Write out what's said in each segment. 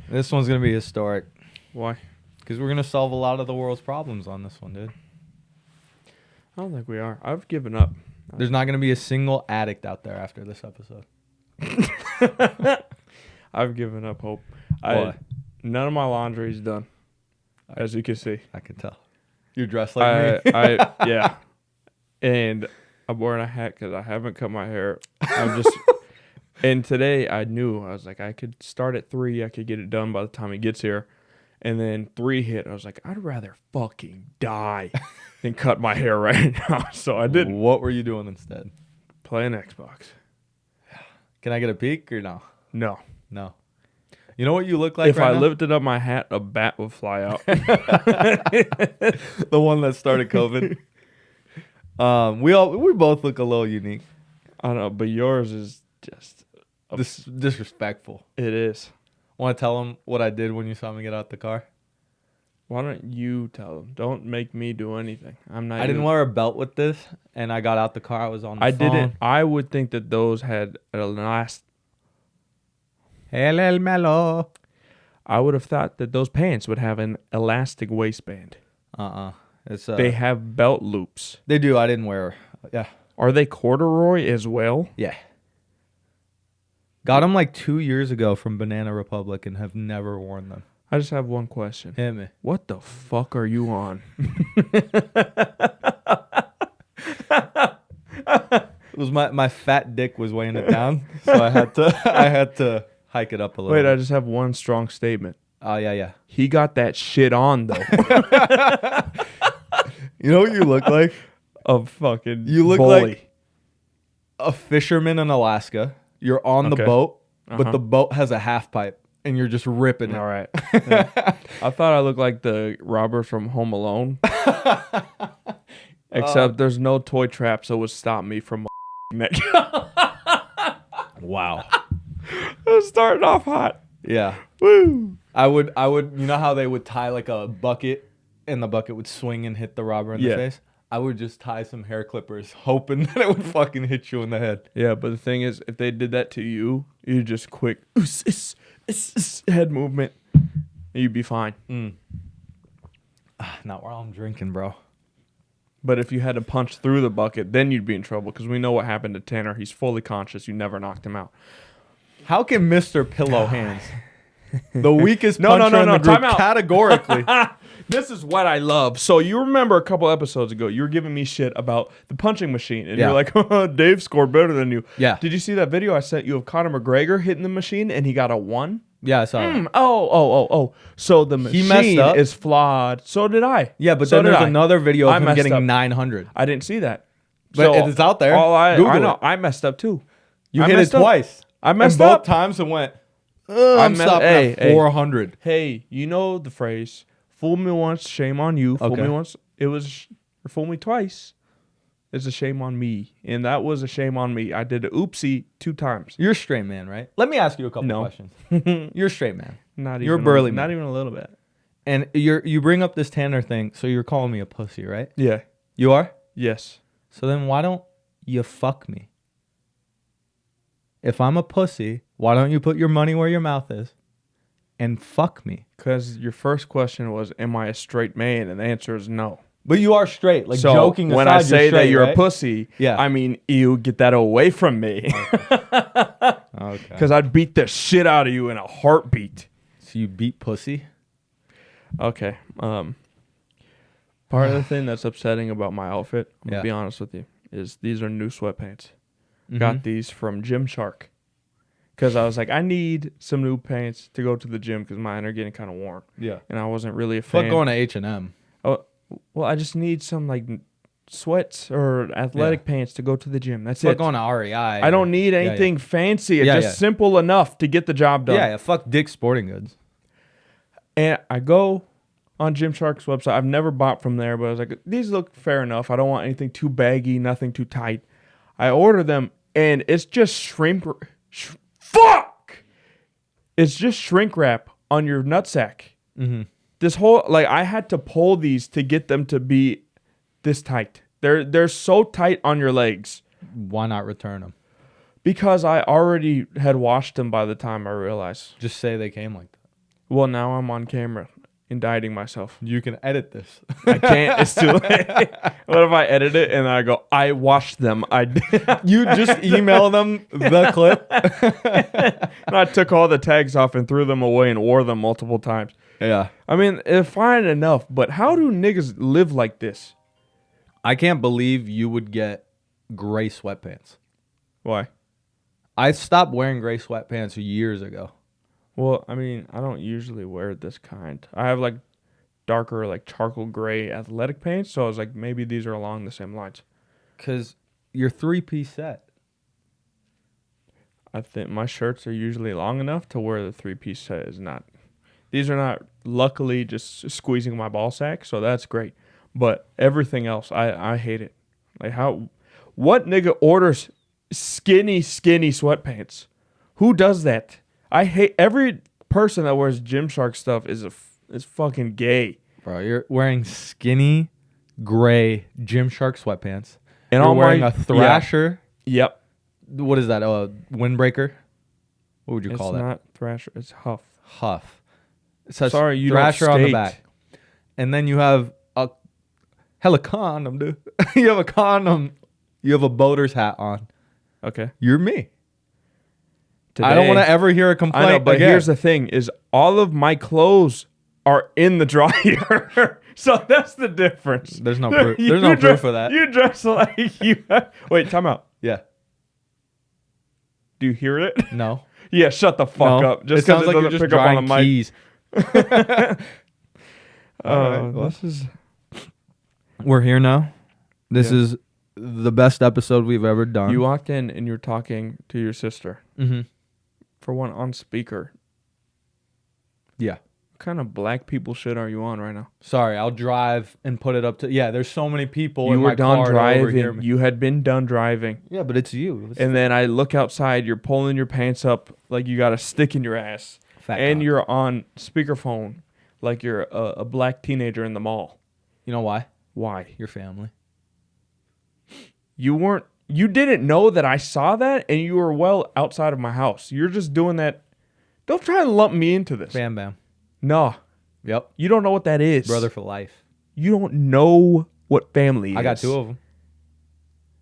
This one's going to be historic. Why? Because we're going to solve a lot of the world's problems on this one, dude. I don't think we are. I've given up. There's not going to be a single addict out there after this episode. I've given up hope. Why? None of my laundry is done, as you can see. I can tell. You're dressed like me. Yeah. And I'm wearing a hat because I haven't cut my hair. I'm just... And today I was like, I could start at 3. I could get it done by the time he gets here. And then 3 hit. I was like, I'd rather fucking die than cut my hair right now. So I didn't. What were you doing instead? Playing Xbox. Can I get a peek or no? No. No. You know what you look like If right I now? lifted up my hat, a bat would fly out. The one that started COVID. We both look a little unique. I don't know, but yours is just... Disrespectful. It is. Want to tell them what I did when you saw me get out the car? Why don't you tell them? Don't make me do anything. I'm not. I didn't wear a belt with this, and I got out the car. I was on the phone. didn't. I would think that those had El Melo. I would have thought that those pants would have an elastic waistband. It's They have belt loops. They do. I didn't wear. Yeah. Are they corduroy as well? Yeah. Got them like 2 years ago from Banana Republic and have never worn them. I just have one question. Hit me. What the fuck are you on? It was my fat dick was weighing it down, so I had to hike it up a little. Wait, bit. I just have one strong statement. Oh yeah. He got that shit on though. You know what you look like? A fucking You look bully. like a fisherman in Alaska. You're on the Okay. boat, but Uh-huh. the boat has a half pipe, and you're just ripping it. All right. Yeah. I thought I looked like the robber from Home Alone. Except there's no toy trap, so it would stop me from neck. Wow. It was starting off hot. Yeah. Woo. I would. You know how they would tie like a bucket, and the bucket would swing and hit the robber in the Yeah. face? I would just tie some hair clippers, hoping that it would fucking hit you in the head. Yeah, but the thing is, if they did that to you, you just quick head movement, and you'd be fine. Not while I'm drinking, bro. But if you had to punch through the bucket, then you'd be in trouble because we know what happened to Tanner. He's fully conscious. You never knocked him out. How can Mr. Pillow Hands, the weakest No, puncher in the group, time out. categorically? This is what I love. So you remember a couple episodes ago, you were giving me shit about the punching machine. And Yeah. you're like, oh, Dave scored better than you. Yeah. Did you see that video I sent you of Conor McGregor hitting the machine and he got a 1? Yeah, I saw that. Oh. So the He messed machine up. is flawed. So did I. Yeah, but So then did there's I. another video I of him messed getting up. 900. I didn't see that. But So it's out there. I Google know. it. I messed up too. You I hit it messed up. twice. I messed and both up. times it went, I'm stopping at 400. Hey, you know the phrase, fool me once, shame on you. Fool Okay. me once, or fool me twice, it's a shame on me. And that was a shame on me. I did a oopsie 2 times. You're a straight man, right? Let me ask you a couple No. questions. You're a straight man. Not You're even burly, Not man. even a little bit. And you bring up this Tanner thing, so you're calling me a pussy, right? Yeah. You are? Yes. So then why don't you fuck me? If I'm a pussy, why don't you put your money where your mouth is and fuck me? Because your first question was, am I a straight man? And the answer is no. But you are straight. Like, So joking aside, when I you're say that straight, you're right? a pussy, Yeah. I mean, you get that away from me. Okay. Because I'd beat the shit out of you in a heartbeat. So you beat pussy? Okay. Part of the thing that's upsetting about my outfit, I'm Yeah. gonna be honest with you, is these are new sweatpants. Mhm. Got these from Gymshark. Because I was like, I need some new pants to go to the gym because mine are getting kind of worn. Yeah. And I wasn't really a fan. Fuck going to H&M. Oh, well, I just need some like sweats or athletic pants to go to the gym. That's Fuck it. going to REI. I don't need anything fancy. It's Yeah, just simple enough to get the job done. Yeah, fuck Dick's Sporting Goods. And I go on Gymshark's website. I've never bought from there, but I was like, these look fair enough. I don't want anything too baggy, nothing too tight. I order them, and it's just fuck! It's just shrink wrap on your nutsack. Mm-hmm. This whole, like, I had to pull these to get them to be this tight. They're so tight on your legs. Why not return them? Because I already had washed them by the time I realized. Just say they came like that. Well, now I'm on camera indicting myself. You can edit this. I can't. It's too late. What if I edit it and I go, I watched them. I did. You just email them the clip. And I took all the tags off and threw them away and wore them multiple times. Yeah. I mean, it's fine enough, but how do niggas live like this? I can't believe you would get gray sweatpants. Why? I stopped wearing gray sweatpants years ago. Well, I mean, I don't usually wear this kind. I have like darker, like charcoal gray athletic pants, so I was like, maybe these are along the same lines. Because your 3-piece set. I think my shirts are usually long enough to where the 3-piece set is not. These are not, luckily, just squeezing my ball sack, so that's great. But everything else, I hate it. Like what nigga orders skinny sweatpants? Who does that? I hate every person that wears Gymshark stuff is fucking gay. Bro, you're wearing skinny gray Gymshark sweatpants. And you're all wearing my a Thrasher. Yep. What is that? Windbreaker? What would you call that? It's not Thrasher. It's Huff. Huff. It says Sorry, you Thrasher don't on the skate. back. And then you have a hella condom, dude. You have a condom. You have a boater's hat on. Okay. You're me. Today, I don't want to ever hear a complaint I know, but again. here's the thing: is all of my clothes are in the dryer, so that's the difference. There's no proof. You There's no dress- proof of that. You dress like you. Wait, time out. Yeah. Do you hear it? No. Yeah, shut the fuck No. up. Just it sounds 'cause like you're doesn't just pick up on drying the mic. keys. All right, well. This is We're here now. This Yeah. is the best episode we've ever done. you walked in and you're talking to your sister. Mm-hmm. For one, on speaker. Yeah. What kind of black people shit are you on right now? Sorry, I'll drive and put it up to. Yeah, there's so many people You in were my done car to overhear driving. me. You had been done driving. Yeah, but it's you. It's And then I look outside, you're pulling your pants up like you got a stick in your ass. fat And cock. you're on speakerphone like you're a black teenager in the mall. You know why? Why? Your family. You didn't know that I saw that and you were well outside of my house. You're just doing that. Don't try and lump me into this. Bam bam. No, Yep. you don't know what that is. Brother for life. You don't know what family is. I got 2 of them.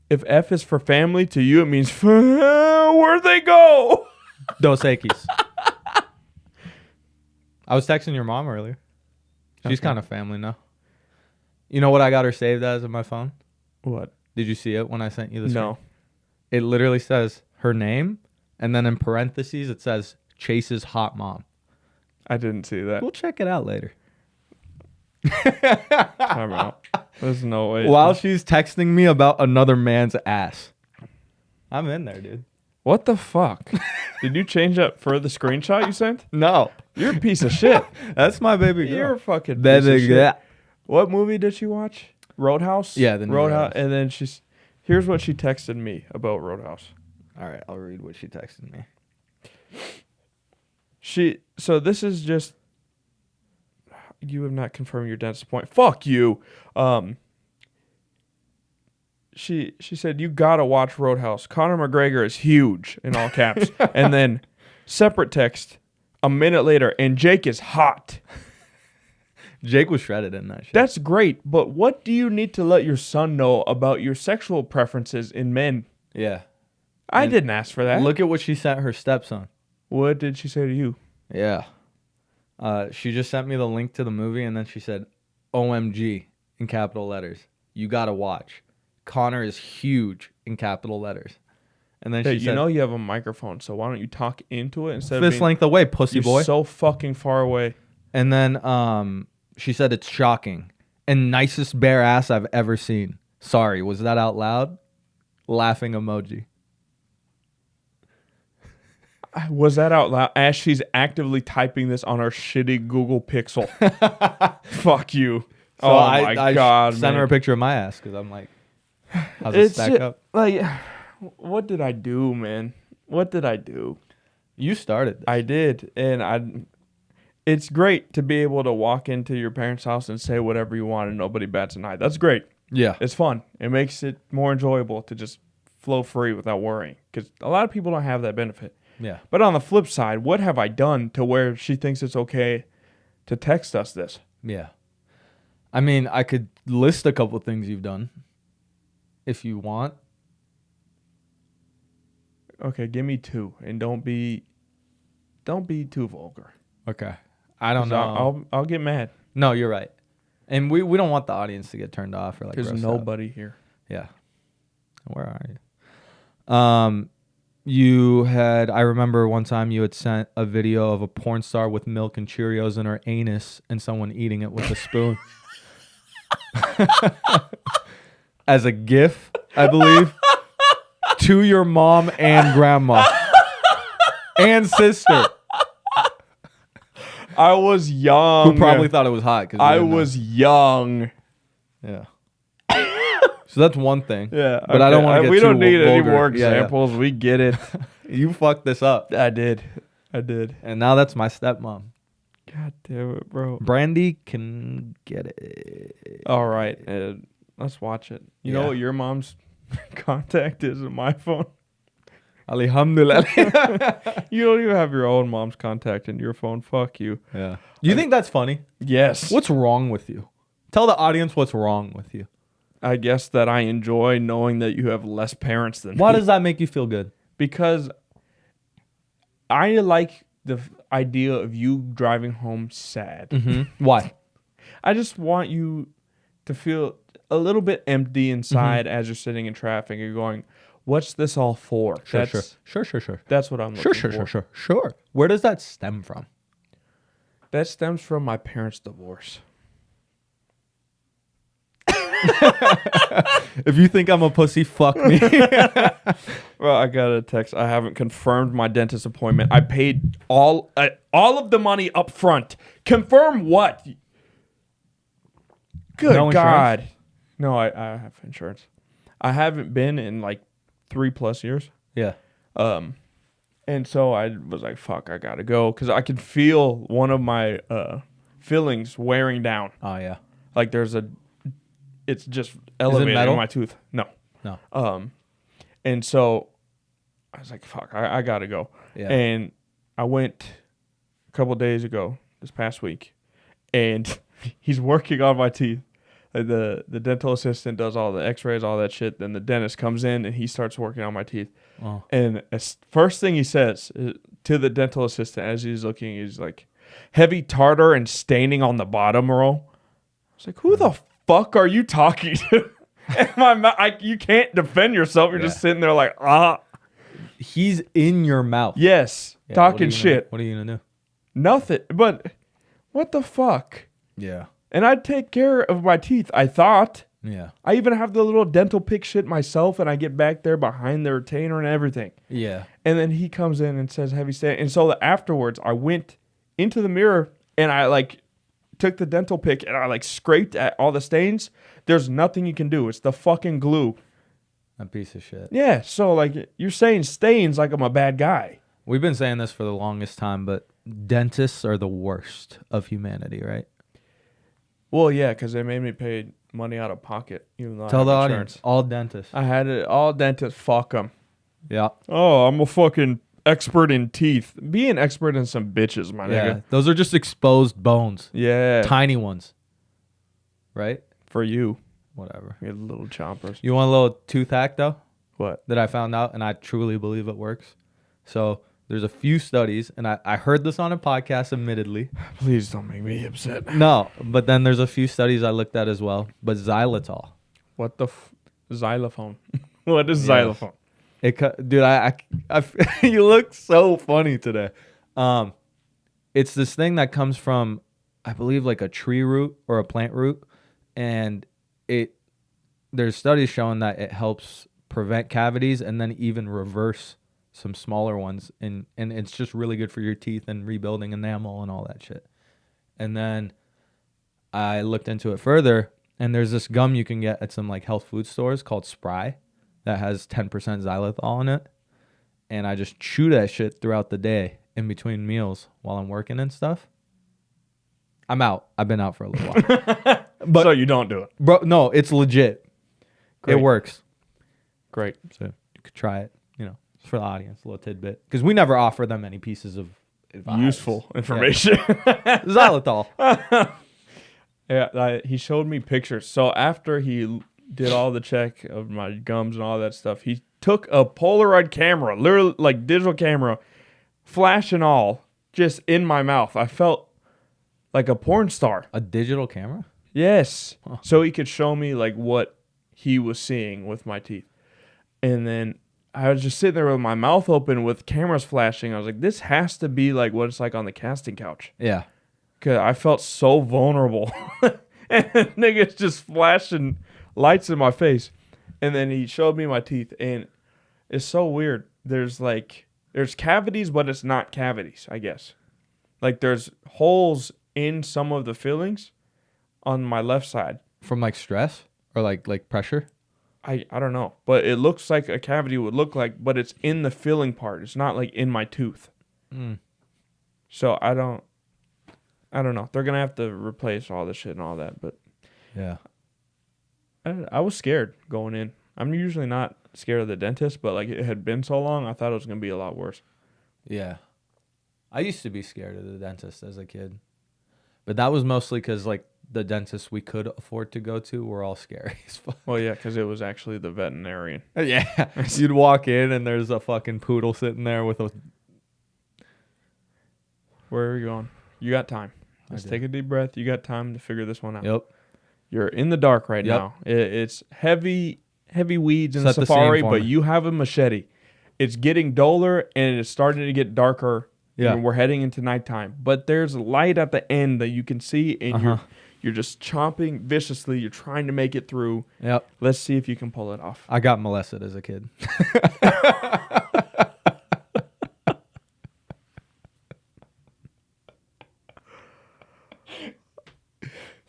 If F is for family, to you it means where'd they go? Dos Equis. I was texting your mom earlier. She's Okay. kind of family now. You know what I got her saved as on my phone? What? Did you see it when I sent you this? No. It literally says her name, and then in parentheses it says Chase's hot mom. I didn't see that. We'll check it out later. Time out. There's no way. While she's texting me about another man's ass. I'm in there, dude. What the fuck? Did you change that for the screenshot you sent? No. You're a piece of shit. That's my baby girl. You're a fucking That piece of is shit. that. What movie did she watch? Roadhouse? Yeah, the new Roadhouse. Roadhouse. And then here's what she texted me about Roadhouse. All right, I'll read what she texted me. So this is just, you have not confirmed your dentist point. Fuck you. She said, you gotta watch Roadhouse. Conor McGregor is huge, in all caps. And then separate text a minute later, and Jake is hot. Jake was shredded in that shit. That's great, but what do you need to let your son know about your sexual preferences in men? Yeah. I And didn't ask for that. Look at what she sent her stepson. What did she say to you? Yeah. She just sent me the link to the movie, and then she said, OMG, in capital letters. You gotta watch. Connor is huge in capital letters. And then Hey, she you said, know you have a microphone, so why don't you talk into it instead of fist being length away, pussy you're boy. so fucking far away. And then she said it's shocking and nicest bare ass I've ever seen. Sorry, was that out loud? Laughing emoji. Was that out loud? As she's actively typing this on our shitty Google Pixel. Fuck you. So oh I my god, sent man. her a picture of my ass because I'm like, how's it It's stack ju- up? Like, what did I do, man? What did I do? You started this. I did, and it's great to be able to walk into your parents' house and say whatever you want and nobody bats an eye. That's great. Yeah. It's fun. It makes it more enjoyable to just flow free without worrying, because a lot of people don't have that benefit. Yeah. But on the flip side, what have I done to where she thinks it's okay to text us this? Yeah. I mean, I could list a couple things you've done if you want. Okay, give me 2, and don't be too vulgar. Okay. I don't 'Cause know. I'll get mad No, you're right. And we don't want the audience to get turned off or like because grossed out. nobody here. Yeah. Where are you? I remember one time you had sent a video of a porn star with milk and Cheerios in her anus and someone eating it with a spoon. As a gif, I believe, to your mom and grandma and sister, I was young. who probably thought it was hot. I was young. Yeah. So that's one thing. Yeah, But I don't okay. want to get We too don't need any vulgar. more Yeah, yeah. examples. We get it. You fucked this up. I did. And now that's my stepmom. God damn it, bro. Brandy can get it. All right, let's watch it. You know Yeah. what your mom's contact is in my phone? Alhamdulillah. You don't even have your own mom's contact in your phone. Fuck you. Yeah. You think that's funny? Yes. What's wrong with you? Tell the audience what's wrong with you. I guess that I enjoy knowing that you have less parents than Why me. does that make you feel good? Because I like the idea of you driving home sad. Why? I just want you to feel a little bit empty inside as you're sitting in traffic and you're going, what's this all for? Sure. That's what I'm looking for. Sure. Where does that stem from? That stems from my parents' divorce. If you think I'm a pussy, fuck me. Well, I got a text. I haven't confirmed my dentist appointment. I paid all of the money up front. Confirm what? Good No God. insurance? No, I have insurance. I haven't been in like 3+ years. Yeah. And so I was like, fuck, I gotta go. Because I could feel one of my fillings wearing down. Oh, yeah. Like it's just elevated metal? in my tooth. No. No. And so I was like, fuck, I gotta go. Yeah. And I went a couple days ago, this past week, and he's working on my teeth. Like the dental assistant does all the x-rays, all that shit. Then the dentist comes in and he starts working on my teeth. Oh. And first thing he says to the dental assistant as he's looking, he's like, heavy tartar and staining on the bottom row. I was like, who the fuck are you talking to? And you can't defend yourself. You're just sitting there like, He's in your mouth. yes, Yeah, talking shit. What are you going to do? Nothing. But what the fuck? Yeah. And I'd take care of my teeth, I thought. Yeah. I even have the little dental pick shit myself, and I get back there behind the retainer and everything. Yeah. And then he comes in and says heavy stain. And so afterwards, I went into the mirror and I like took the dental pick and I like scraped at all the stains. There's nothing you can do. It's the fucking glue. A piece of shit. Yeah. So like you're saying stains like I'm a bad guy. We've been saying this for the longest time, but dentists are the worst of humanity, right? Well, yeah, because they made me pay money out of pocket. Even though Tell I the have audience, insurance. all dentists. I had it all dentists. Fuck them. Yeah. Oh, I'm a fucking expert in teeth. Be an expert in some bitches, my Yeah. nigga. Those are just exposed bones. Yeah. Tiny ones. Right? For you. Whatever. You little chompers. You want a little tooth hack, though, What? that I found out, and I truly believe it works? So there's a few studies, and I heard this on a podcast, admittedly. Please don't make me upset. No, but then there's a few studies I looked at as well. But xylitol. What the xylophone? What is Yes. xylophone? Dude, you look so funny today. It's this thing that comes from, I believe, like a tree root or a plant root, and there's studies showing that it helps prevent cavities and then even reverse some smaller ones, and it's just really good for your teeth and rebuilding enamel and all that shit. And then I looked into it further, and there's this gum you can get at some like health food stores called Spry that has 10% xylitol in it, and I just chew that shit throughout the day in between meals while I'm working and stuff. I'm out. I've been out for a little while. But so you don't do it. Bro, no, it's legit. Great. It works. Great. So you could try it, It's for the audience, a little tidbit. Because we never offer them any pieces of advice. Useful information. Xylitol. Yeah, he showed me pictures. So after he did all the check of my gums and all that stuff, he took a Polaroid camera, literally like digital camera, flash and all, just in my mouth. I felt like a porn star. A digital camera? Yes. Huh. So he could show me like what he was seeing with my teeth. And then I was just sitting there with my mouth open with cameras flashing. I was like, this has to be like what it's like on the casting couch. Yeah. Cause I felt so vulnerable. And niggas just flashing lights in my face. And then he showed me my teeth, and it's so weird. There's cavities, but it's not cavities, I guess. Like there's holes in some of the fillings on my left side. From like stress or like pressure? I don't know. But it looks like a cavity would look like, but it's in the filling part. It's not like in my tooth. Mm. So I don't know. They're going to have to replace all this shit and all that. But Yeah. I was scared going in. I'm usually not scared of the dentist, but like it had been so long, I thought it was going to be a lot worse. Yeah. I used to be scared of the dentist as a kid. But that was mostly because like the dentists we could afford to go to were all scary as fuck. Well, yeah, because it was actually the veterinarian. Yeah. You'd walk in and there's a fucking poodle sitting there with a... Where are you going? You got time. I Let's do. take a deep breath. You got time to figure this one out. Yep. You're in the dark right Yep. now. It's heavy weeds in Set the the scene safari, for but me. you have a machete. It's getting duller and it's starting to get darker. Yeah. And we're heading into nighttime. But there's light at the end that you can see, and you're just chomping viciously. You're trying to make it through. Yep. Let's see if you can pull it off. I got molested as a kid.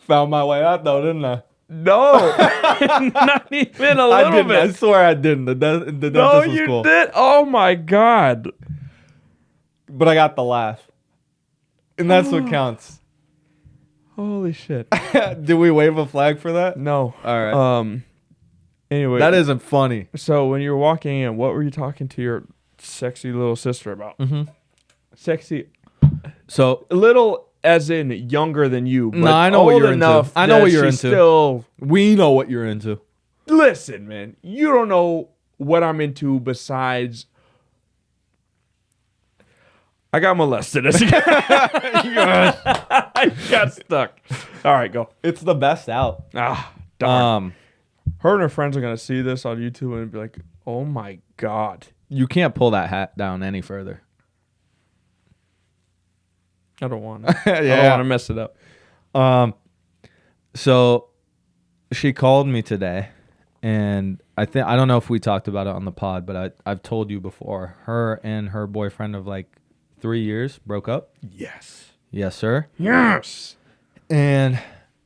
Found my way out though, didn't I? No, not even a little I didn't. I bit. swear I didn't. The dentist No, was you cool. did. Oh my god. But I got the laugh. And that's what counts. Holy shit. Did we wave a flag for that? No. All right. Anyway, That isn't funny. so when you were walking in, what were you talking to your sexy little sister about? Mm-hmm. Sexy, So little as in younger than you. But No, I know what old you're into. enough I know that what you're she's into. Still, we know what you're into. listen, man. You don't know what I'm into besides. I got molested as a kid. I got stuck. All right, go. It's the best out. Ah, darn. Um, Her and her friends are gonna see this on YouTube and be like, "Oh my god." you can't pull that hat down any further. I don't want to. I don't want to mess it up. So she called me today, and I don't know if we talked about it on the pod, but I've told you before. Her and her boyfriend of like 3 years broke up. Yes. Yes, sir. Yes. And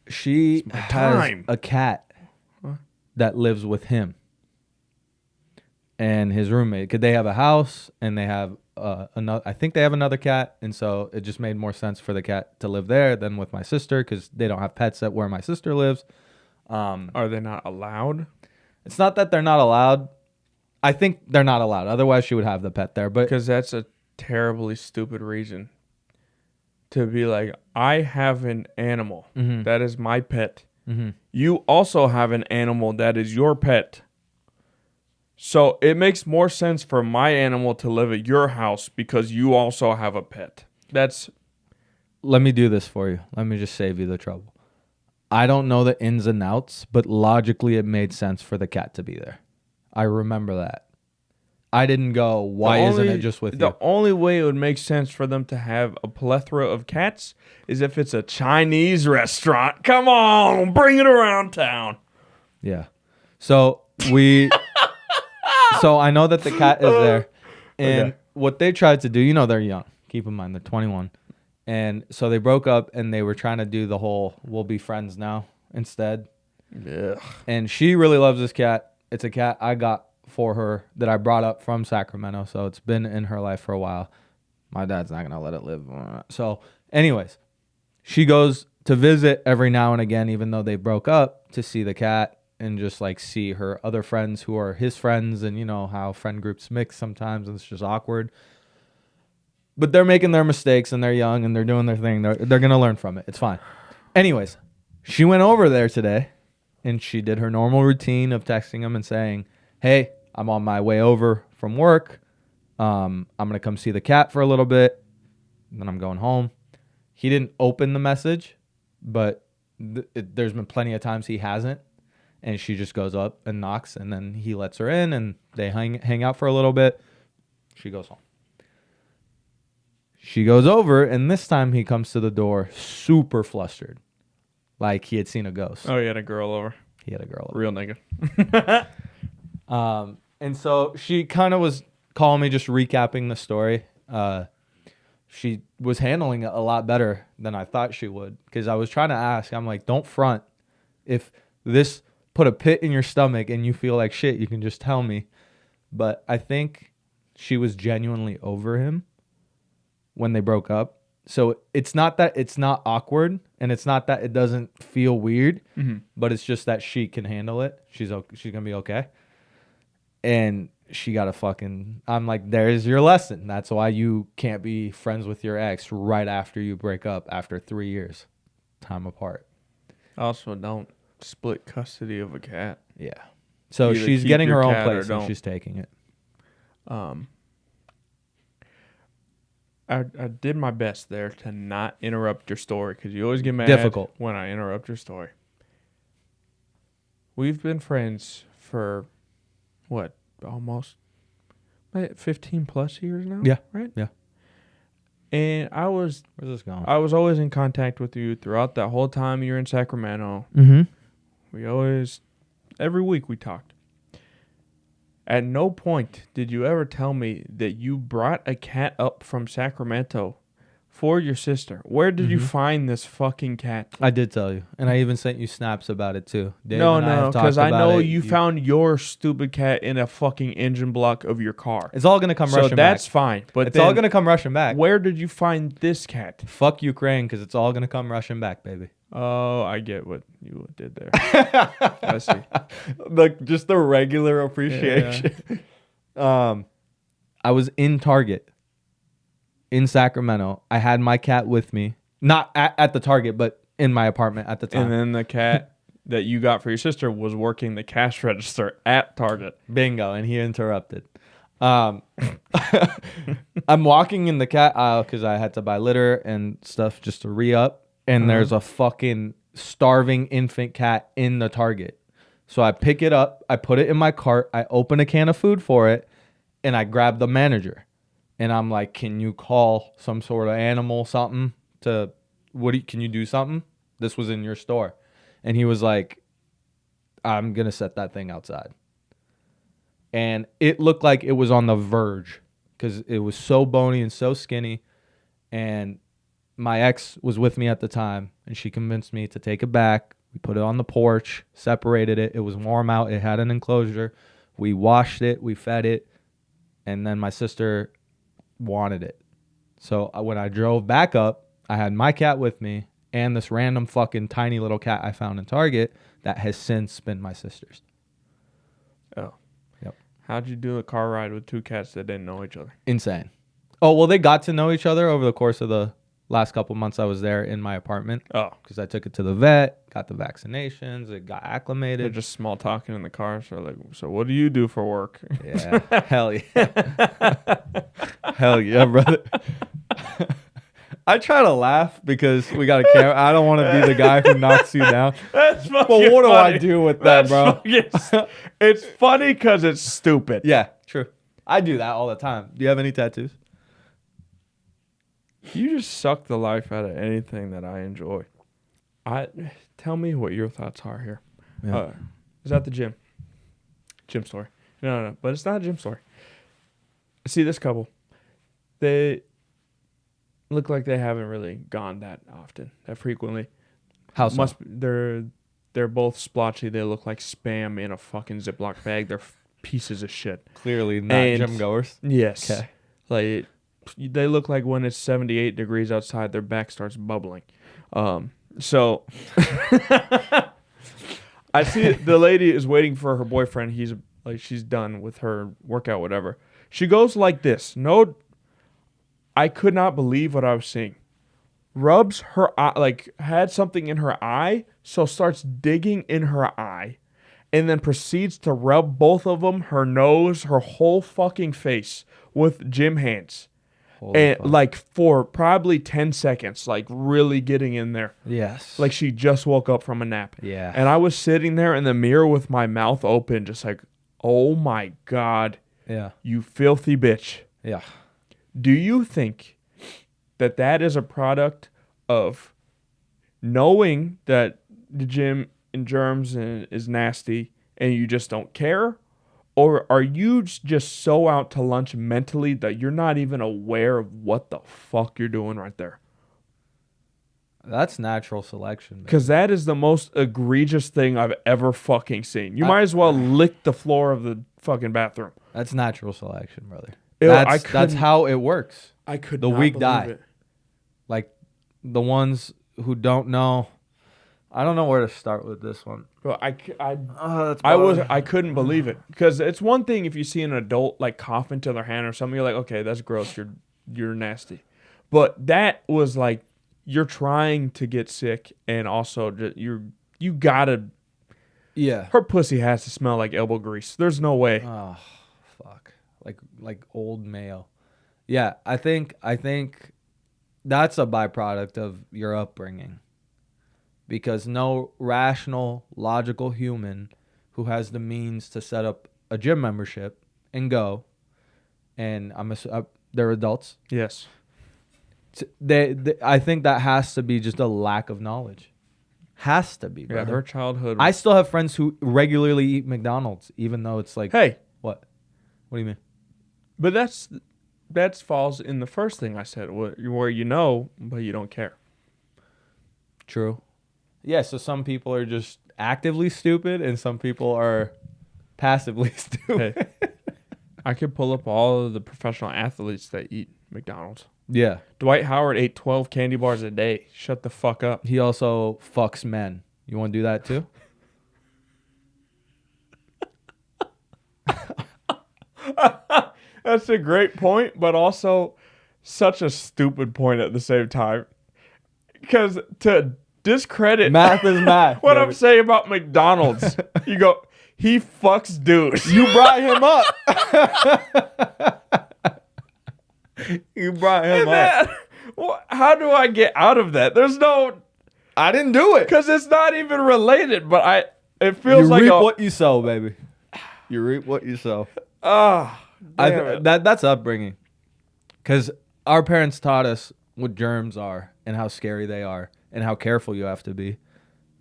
she my has time. a cat that lives with him and his roommate. Could they have a house and they have another? I think they have another cat, and so it just made more sense for the cat to live there than with my sister because they don't have pets at where my sister lives. Are they not allowed? It's not that they're not allowed. I think they're not allowed. Otherwise, she would have the pet there. But Because that's a terribly stupid reason to be like, I have an animal that is my pet. You also have an animal that is your pet. So it makes more sense for my animal to live at your house because you also have a pet. That's let me do this for you. Let me just save you the trouble. I don't know the ins and outs, but logically it made sense for the cat to be there. I remember that. I didn't go, why isn't it just with the you? only way it would make sense for them to have a plethora of cats is if it's a Chinese restaurant. Come on, bring it around town. Yeah. So so I know that the cat is there. And Okay. what they tried to do, they're young. Keep in mind, they're 21. And so they broke up and they were trying to do the whole, we'll be friends now instead. Yeah. And she really loves this cat. It's a cat I got for her that I brought up from Sacramento. So it's been in her life for a while. My dad's not going to let it live. So anyways, she goes to visit every now and again, even though they broke up, to see the cat. and just like see her other friends who are his friends, and you know how friend groups mix sometimes and it's just awkward. But they're making their mistakes and they're young and they're doing their thing. They're going to learn from it. It's fine. Anyways, she went over there today and she did her normal routine of texting him and saying, "Hey, I'm on my way over from work. I'm going to come see the cat for a little bit. And then I'm going home." He didn't open the message, but there's been plenty of times he hasn't. And she just goes up and knocks, and then he lets her in, and they hang out for a little bit. She goes home. She goes over, and this time he comes to the door super flustered, like he had seen a ghost. Oh, he had a girl over. He had a girl over. Real nigga. And so she kind of was calling me, just recapping the story. She was handling it a lot better than I thought she would, because I was trying to ask. I'm like, don't front. If this put a pit in your stomach and you feel like shit, you can just tell me. But I think she was genuinely over him when they broke up. So it's not that it's not awkward, and it's not that it doesn't feel weird, but it's just that she can handle it. She's gonna be okay. And she got a fucking, I'm like, there's your lesson. That's why you can't be friends with your ex right after you break up after 3 years time apart. Also, don't split custody of a cat. Yeah. So Either she's keep getting your her own cat or place and don't. she's taking it. I did my best there to not interrupt your story, because you always get mad Difficult. when I interrupt your story. We've been friends for, what, almost 15 plus years now? Yeah. Right? Yeah. And Where's this going? I was always in contact with you throughout that whole time you were in Sacramento. Mm-hmm. We always, every week we talked. At no point did you ever tell me that you brought a cat up from Sacramento for your sister. Where did you find this fucking cat? I did tell you, and I even sent you snaps about it too. Dave No, and I have because talked I about know it. you found your stupid cat in a fucking engine block of your car. It's all gonna come So rushing that's back. fine. But It's all then gonna come rushing back. where did you find this cat? Fuck Ukraine, because it's all gonna come rushing back, baby. Oh, I get what you did there. I see. Like just the regular appreciation. I was in Target in Sacramento. I had my cat with me, not at the Target, but in my apartment at the time. And then the cat that you got for your sister was working the cash register at Target. Bingo, and he interrupted. I'm walking in the cat aisle because I had to buy litter and stuff just to re-up, and there's a fucking starving infant cat in the Target. So I pick it up, I put it in my cart, I open a can of food for it, and I grab the manager. And I'm like, can you call some sort of animal something to, can you do something? This was in your store. And he was like, I'm going to set that thing outside. And it looked like it was on the verge because it was so bony and so skinny. And my ex was with me at the time, and she convinced me to take it back. We put it on the porch, separated it. It was warm out. It had an enclosure. We washed it. We fed it. And then my sister wanted it. So when I drove back up, I had my cat with me and this random fucking tiny little cat I found in Target that has since been my sister's. Oh. Yep. How'd you do a car ride with two cats that didn't know each other? Insane. Oh, well, they got to know each other over the course of the last couple months I was there in my apartment. Oh. Because I took it to the vet, got the vaccinations, it got They're acclimated. just small talking in the car. So like, so what do you do for work? Yeah. Hell yeah. Hell yeah, brother. I try to laugh because we got a camera. I don't want to be the guy who knocks you down. That's But what do I do with that, bro? It's funny because it's stupid. Yeah, true. I do that all the time. Do you have any tattoos? You just suck the life out of anything that I enjoy. Tell me what your thoughts are here. Yeah. Is that the gym? Gym story. No, but it's not a gym story. See this couple. They look like they haven't really gone that often, that frequently. How so? They're both splotchy. They look like Spam in a fucking Ziploc bag. They're pieces of shit. Clearly not And- gym goers. Yes. Okay. Like they look like when it's 78 degrees outside, their back starts bubbling. So I see the lady is waiting for her boyfriend. He's like, she's done with her workout, whatever. She goes like this. No, I could not believe what I was seeing. Rubs her eye, like had something in her eye, so starts digging in her eye, and then proceeds to rub both of them, her nose, her whole fucking face with gym hands. Holy And fuck. like for probably 10 seconds, like really getting in there. Yes. Like she just woke up from a nap. Yeah. And I was sitting there in the mirror with my mouth open, just like, oh my God, Yeah. you filthy bitch. Yeah. Do you think that that is a product of knowing that the gym and germs is nasty and you just don't care? Or are you just so out to lunch mentally that you're not even aware of what the fuck you're doing right there? That's natural selection. Man. Because that is the most egregious thing I've ever fucking seen. You might as well lick the floor of the fucking bathroom. That's natural selection, brother. Ew, That's couldn't- that's how it works. I could The not weak believe die. it. Like the ones who don't know. I don't know where to start with this one. But I That's I couldn't believe it, because it's one thing if you see an adult like cough into their hand or something, you're like, okay, that's gross, you're nasty. But that was like, you're trying to get sick, and also you gotta. Yeah. Her pussy has to smell like elbow grease. There's no way. Oh, fuck. Like old mayo. Yeah, I think that's a byproduct of your upbringing. Because no rational, logical human who has the means to set up a gym membership and go, and they're adults. Yes. I think that has to be just a lack of knowledge. Has to be, Yeah. brother. Her childhood. I still have friends who regularly eat McDonald's, even though it's like, Hey, what? What do you mean? but that falls in the first thing I said, where you know, but you don't care. True. Yeah, so some people are just actively stupid and some people are passively stupid. Hey, I could pull up all of the professional athletes that eat McDonald's. Yeah. Dwight Howard ate 12 candy bars a day. Shut the fuck up. He also fucks men. You want to do that too? That's a great point, but also such a stupid point at the same time. Because to discredit Math is math. what baby. I'm saying about McDonald's, you go, he fucks dudes. You brought him up. You brought him And then, how do I get out of that? There's no, I didn't do it. because it's not even related, but it feels You like reap a, what you sow, baby. You reap what you sow. ah, damn it. That's upbringing. Because our parents taught us what germs are and how scary they are and how careful you have to be.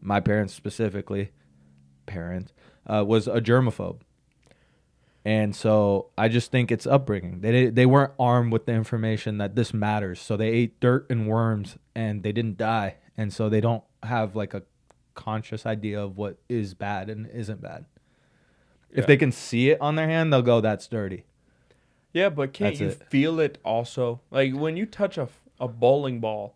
My parents specifically, was a germaphobe. And so I just think it's upbringing. They weren't armed with the information that this matters. So they ate dirt and worms and they didn't die. And so they don't have like a conscious idea of what is bad and isn't bad. Yeah. If they can see it on their hand, they'll go, that's dirty. Yeah, but can't That's you it. feel it also? Like when you touch a bowling ball,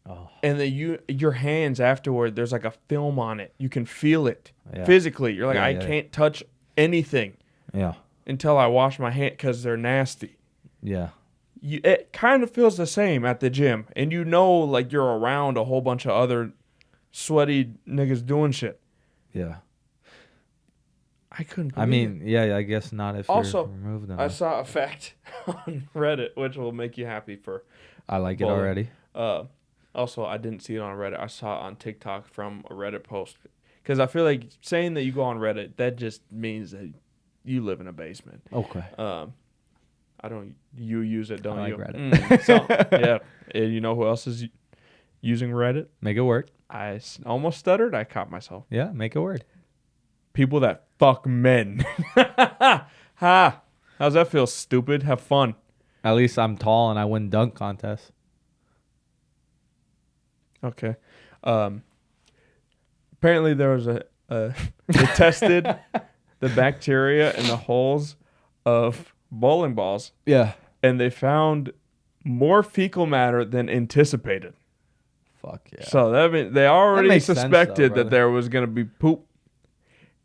Oh, and then your hands afterward, there's like a film on it. You can feel it yeah. physically. You're like, Yeah, I yeah. can't touch anything Yeah. until I wash my hand because they're nasty. Yeah. It kind of feels the same at the gym, and you know, like you're around a whole bunch of other sweaty niggas doing shit. Yeah. I couldn't. I believe mean, yeah, I guess not if Also, you're removed. I saw a fact on Reddit, which will make you happy for. I like it bowling. already. Also, I didn't see it on Reddit. I saw it on TikTok from a Reddit post. Because I feel like saying that you go on Reddit, that just means that you live in a basement. Okay. I don't. You use it, don't I like you? Reddit. So, yeah. And you know who else is using Reddit? Make it work. I almost stuttered. I caught myself. Yeah, make it work. People that fuck men. Ha! How's that feel? Stupid. Have fun. At least I'm tall and I win dunk contests. Okay. Apparently there was they tested the bacteria in the holes of bowling balls, Yeah. and they found more fecal matter than anticipated. Fuck yeah. So that means they already makes sense, though, suspected brother. that there was going to be poop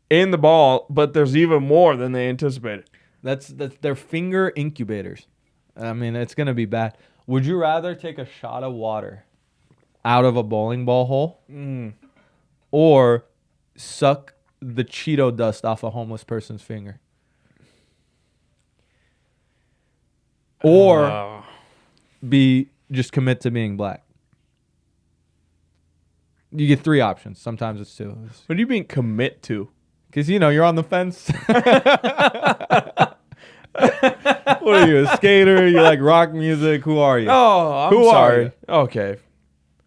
in the ball, but there's even more than they anticipated. That's their finger incubators. I mean, it's gonna be bad. Would you rather take a shot of water out of a bowling ball hole, or suck the Cheeto dust off a homeless person's finger, or just commit to being black? You get 3 options. Sometimes it's 2. What do you mean commit to? Because, you're on the fence. What are you, a skater? You like rock music? Who are you? Oh, I'm Who sorry. are Okay.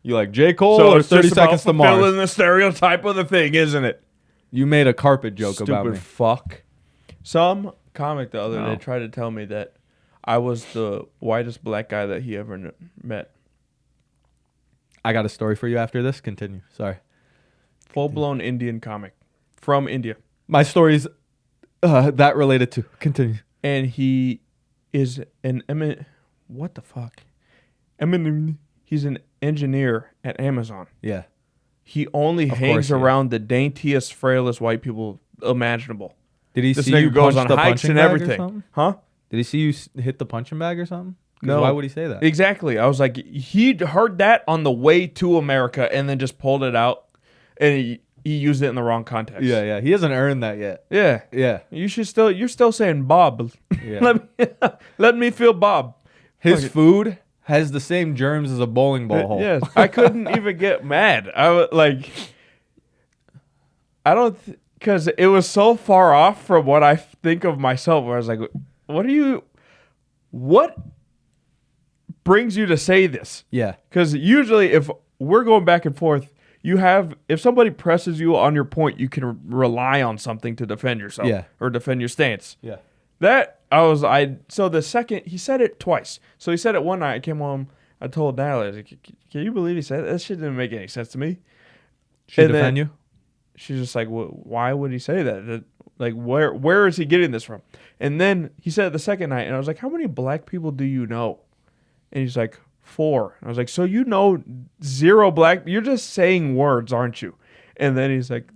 You like J. Cole So or it's 30 just about Seconds to Mars? fulfilling the stereotype of the thing, isn't it? You made a carpet joke about Stupid me. fuck. Some comic the other No. day tried to tell me that I was the whitest black guy that he ever met. I got a story for you after this. Continue. Sorry. Full-blown Indian comic from India. My story's that related to. Continue. And he is what the fuck? He's an engineer at Amazon. Yeah. He only Of hangs course he is. around the daintiest, frailest white people imaginable. Did he This see you nigga goes punch on the hikes punching and bag or everything. something? Huh? Did he see you hit the punching bag or something? 'Cause No. Why would he say that? Exactly. I was like, he heard that on the way to America and then just pulled it out, and he used it in the wrong context. Yeah. He hasn't earned that yet. Yeah. Yeah. You're still saying Bob. Yeah. let me feel Bob. His Fuck it. food has the same germs as a bowling ball hole. Yes. I couldn't even get mad. I was like, I don't, because it was so far off from what I think of myself, where I was like, what brings you to say this? Yeah. Because usually if we're going back and forth, if somebody presses you on your point, you can rely on something to defend yourself. Yeah. Or defend your stance. Yeah. So the second, he said it twice. So he said it one night, I came home, I told Natalie, I was like, can you believe he said that? That shit didn't make any sense to me. She And defend then- you? She's just like, why would he say that? Like, where is he getting this from? And then he said it the second night, and I was like, how many black people do you know? And he's like, 4. I was like, so you know 0 black? You're just saying words, aren't you? And then he's like,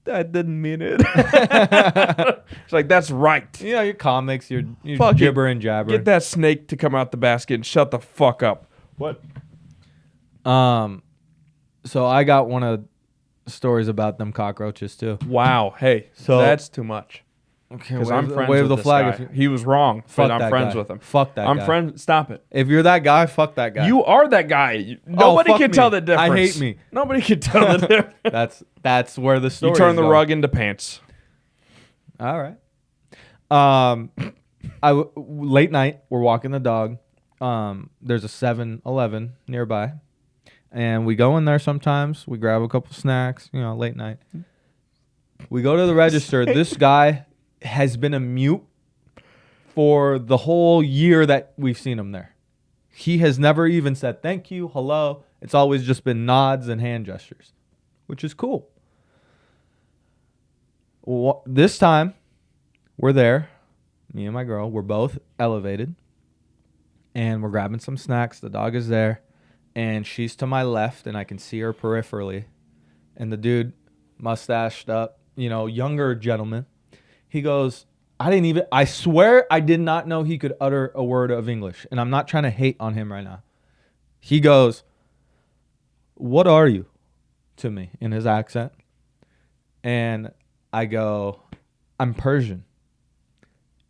I didn't mean it. It's like, that's right. Yeah, you're comics. You're Fuck it. gibber and jabber. Get that snake to come out the basket and shut the fuck up. What? So I got one of the stories about them cockroaches too. Wow. Hey, So- that's too much. Okay, Because I'm friends wave with the this flag. guy. If you, He was wrong, fuck but I'm that friends guy. with him. Fuck that I'm guy. friends. Stop it. If you're that guy, fuck that guy. You are that guy. Nobody fuck can me. tell the difference. I hate me. Nobody can tell the difference. That's where the story. You turn is the going. rug into pants. All right. Late night, we're walking the dog. There's a 7-Eleven nearby, and we go in there sometimes. We grab a couple snacks. Late night. We go to the register. This guy has been a mute for the whole year that we've seen him there. He has never even said thank you, hello. It's always just been nods and hand gestures, which is cool. This time, we're there. Me and my girl, we're both elevated. And we're grabbing some snacks. The dog is there. And she's to my left, and I can see her peripherally. And the dude, mustached up, younger gentleman, he goes, I swear I did not know he could utter a word of English. And I'm not trying to hate on him right now. He goes, "What are you?" to me in his accent. And I go, "I'm Persian."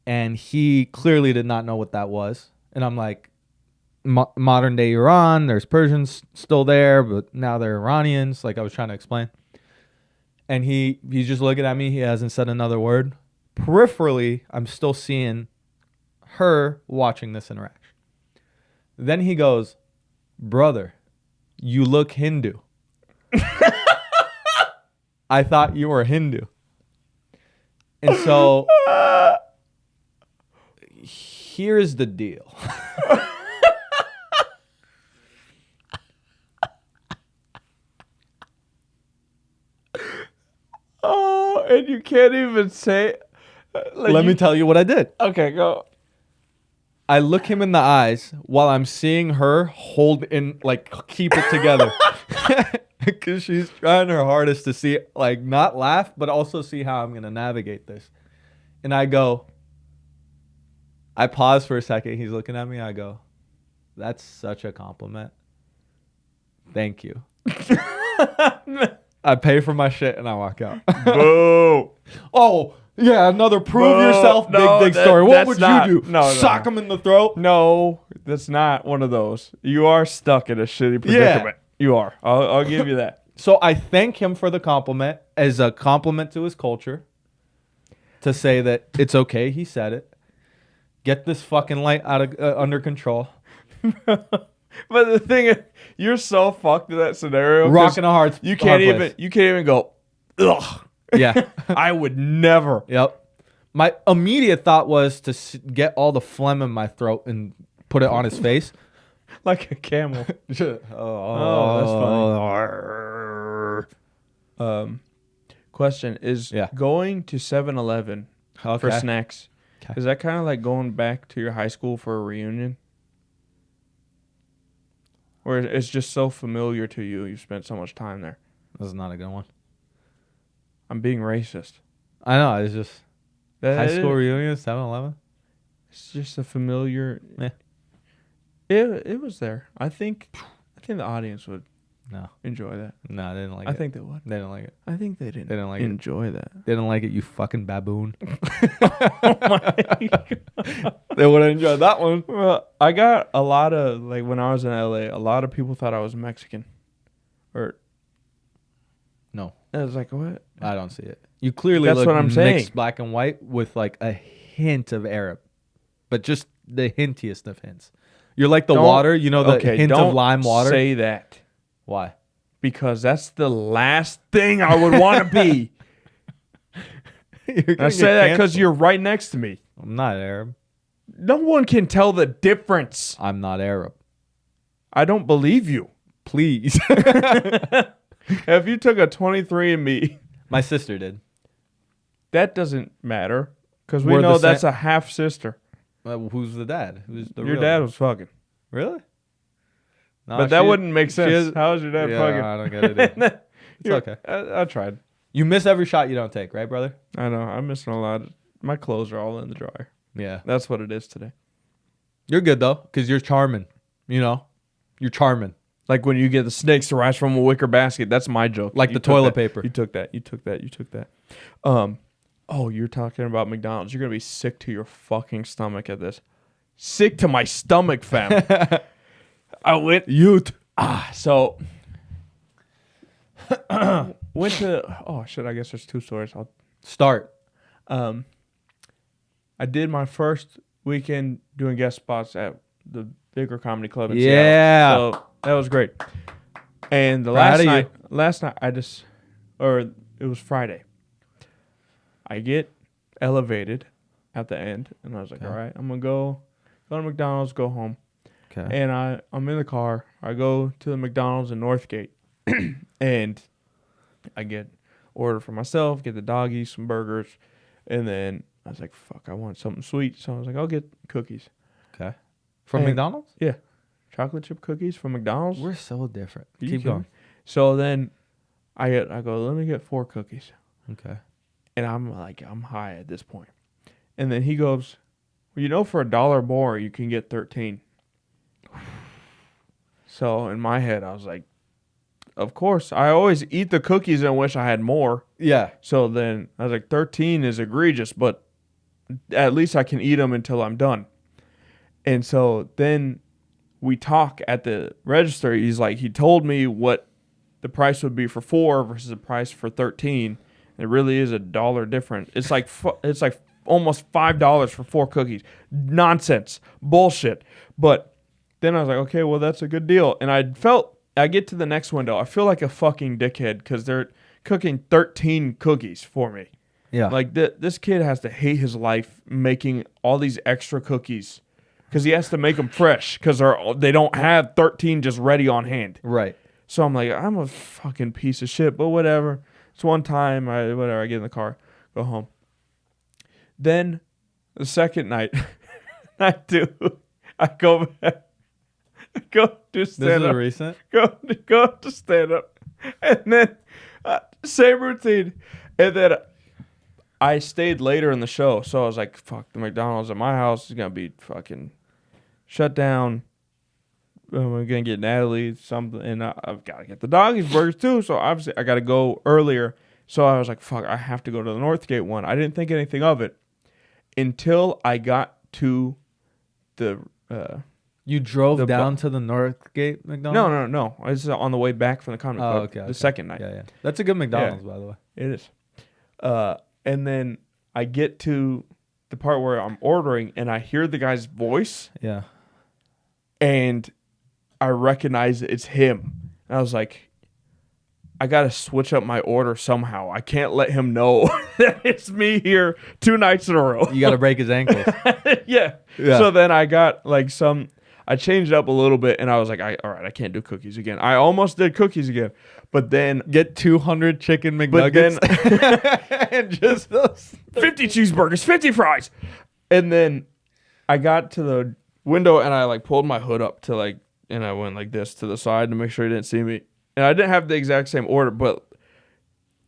And he clearly did not know what that was. And I'm like, modern day Iran, there's Persians still there, but now they're Iranians, like I was trying to explain. And he's just looking at me. He hasn't said another word. Peripherally, I'm still seeing her watching this interaction. Then he goes, "Brother, you look Hindu." I thought you were Hindu. And so here's the deal. Oh, and you can't even say. Let me tell you what I did. Okay, go. I look him in the eyes while I'm seeing her hold in, like, keep it together. because she's trying her hardest to see, like, not laugh, but also see how I'm gonna navigate this. And I pause for a second. He's looking at me. I go, "That's such a compliment. Thank you." I pay for my shit and I walk out. Boo. Oh, yeah, another prove Bro, yourself no, big that- story. What that's would not- you do? no, no, Sock no. him in the throat? No, that's not one of those. You are stuck in a shitty predicament. You are. I'll give you that. So I thank him for the compliment as a compliment to his culture, to say that it's okay. He said it. Get this fucking light out of under control. But the thing is, you're so fucked in that scenario. 'cause Rocking a hard. You can't even go, ugh. Yeah. I would never. Yep. My immediate thought was to get all the phlegm in my throat and put it on his face. Like a camel. Oh, that's funny. Question is going to 7-Eleven for snacks. Okay. Is that kind of like going back to your high school for a reunion? Or it's just so familiar to you, you spent so much time there? This is not a good one. I'm being racist. I know. It's just high That- school reunion, 7-Eleven. It's just a familiar. Yeah. It was there. I think the audience would No. enjoy that. No, they didn't like it. I think they would. They didn't like it. I think they didn't. They didn't like it. enjoy that. They didn't like it, you fucking baboon. Oh my God. They would have enjoyed that one. Well, I got a lot of, like, when I was in LA, a lot of people thought I was Mexican. Or No, I was like, what? I don't see it. You clearly That's look what I'm mixed saying. black and white with like a hint of Arab, but just the hintiest of hints. You're like the Don't- water, you know, the Okay, hint don't of lime water. say that. Why? Because that's the last thing I would want to be. I say that because you're right next to me. I'm not Arab. No one can tell the difference. I'm not Arab. I don't believe you. Please. If you took a 23andMe, My sister did. that doesn't matter because we We're know the that's sa- a half sister. Who's the dad? Who's the Your real dad was fucking. Really? No, But that she- wouldn't make sense. is- How is your dad yeah, fucking? I don't get it. Either. It's okay. I tried. You miss every shot you don't take, right, brother? I know. I'm missing a lot. My clothes are all in the dryer. Yeah. That's what it is today. You're good though, because you're charming. You know, you're charming. Like when you get the snakes to rise from a wicker basket. That's my joke. Like You the took toilet that. paper. You took that. You took that. You took that. Oh, you're talking about McDonald's. You're gonna be sick to your fucking stomach at this. Sick to my stomach, fam. I went. Youth. So went to. Oh shit. I guess there's two stories. Start. I did my first weekend doing guest spots at the bigger comedy club in Yeah. Seattle. So that was great. And the Proud of you. last night it was Friday. I get elevated at the end, and I was like, Okay. all right, I'm gonna go to McDonald's, go home. Okay. And I'm in the car. I go to the McDonald's in Northgate, and I get order for myself, get the doggies, some burgers, and then I was like, fuck, I want something sweet. So I was like, I'll get cookies. Okay. From And- McDonald's? Yeah. Chocolate chip cookies from McDonald's. We're so different. You Keep kidding going. me? So then I go, let me get 4 cookies. Okay. And I'm like, I'm high at this point. And then he goes, well, you know, for $1 more, you can get 13. So in my head, I was like, of course. I always eat the cookies and wish I had more. Yeah. So then I was like, 13 is egregious, but at least I can eat them until I'm done. And so then we talk at the register. He's like, he told me what the price would be for 4 versus the price for 13. It really is $1 different. It's like almost $5 for 4 cookies. Nonsense, bullshit. But then I was like, okay, well that's a good deal. And I get to the next window. I feel like a fucking dickhead because they're cooking 13 cookies for me. Yeah. Like this kid has to hate his life making all these extra cookies because he has to make them fresh because they don't have 13 just ready on hand. Right. So I'm like, I'm a fucking piece of shit, but whatever. It's one time, I get in the car, go home. Then the second night, I go back, I go do This stand is up, recent. go to stand up. And then same routine. And then I stayed later in the show, so I was like, "Fuck, the McDonald's at my house is gonna be fucking shut down. I'm gonna get Natalie something, and I've got to get the doggies burgers too. So obviously, I got to go earlier. So I was like, fuck, I have to go to the Northgate one. I didn't think anything of it until I got to the. You drove The down to the Northgate McDonald's? No. It's on the way back from the comedy club. Okay. The second night. Yeah. That's a good McDonald's, by the way. It is. And then I get to the part where I'm ordering, and I hear the guy's voice, Yeah. and I recognize it's him. And I was like, I got to switch up my order somehow. I can't let him know that it's me here 2 nights in a row. You got to break his ankles. Yeah. So then I got like I changed it up a little bit, and I was like, all right, I can't do cookies again. I almost did cookies again, but then Get 200 chicken But then- McNuggets and just those. 50 cheeseburgers, 50 fries. And then I got to the window, and I like pulled my hood up to like, and I went like this to the side to make sure he didn't see me. And I didn't have the exact same order, but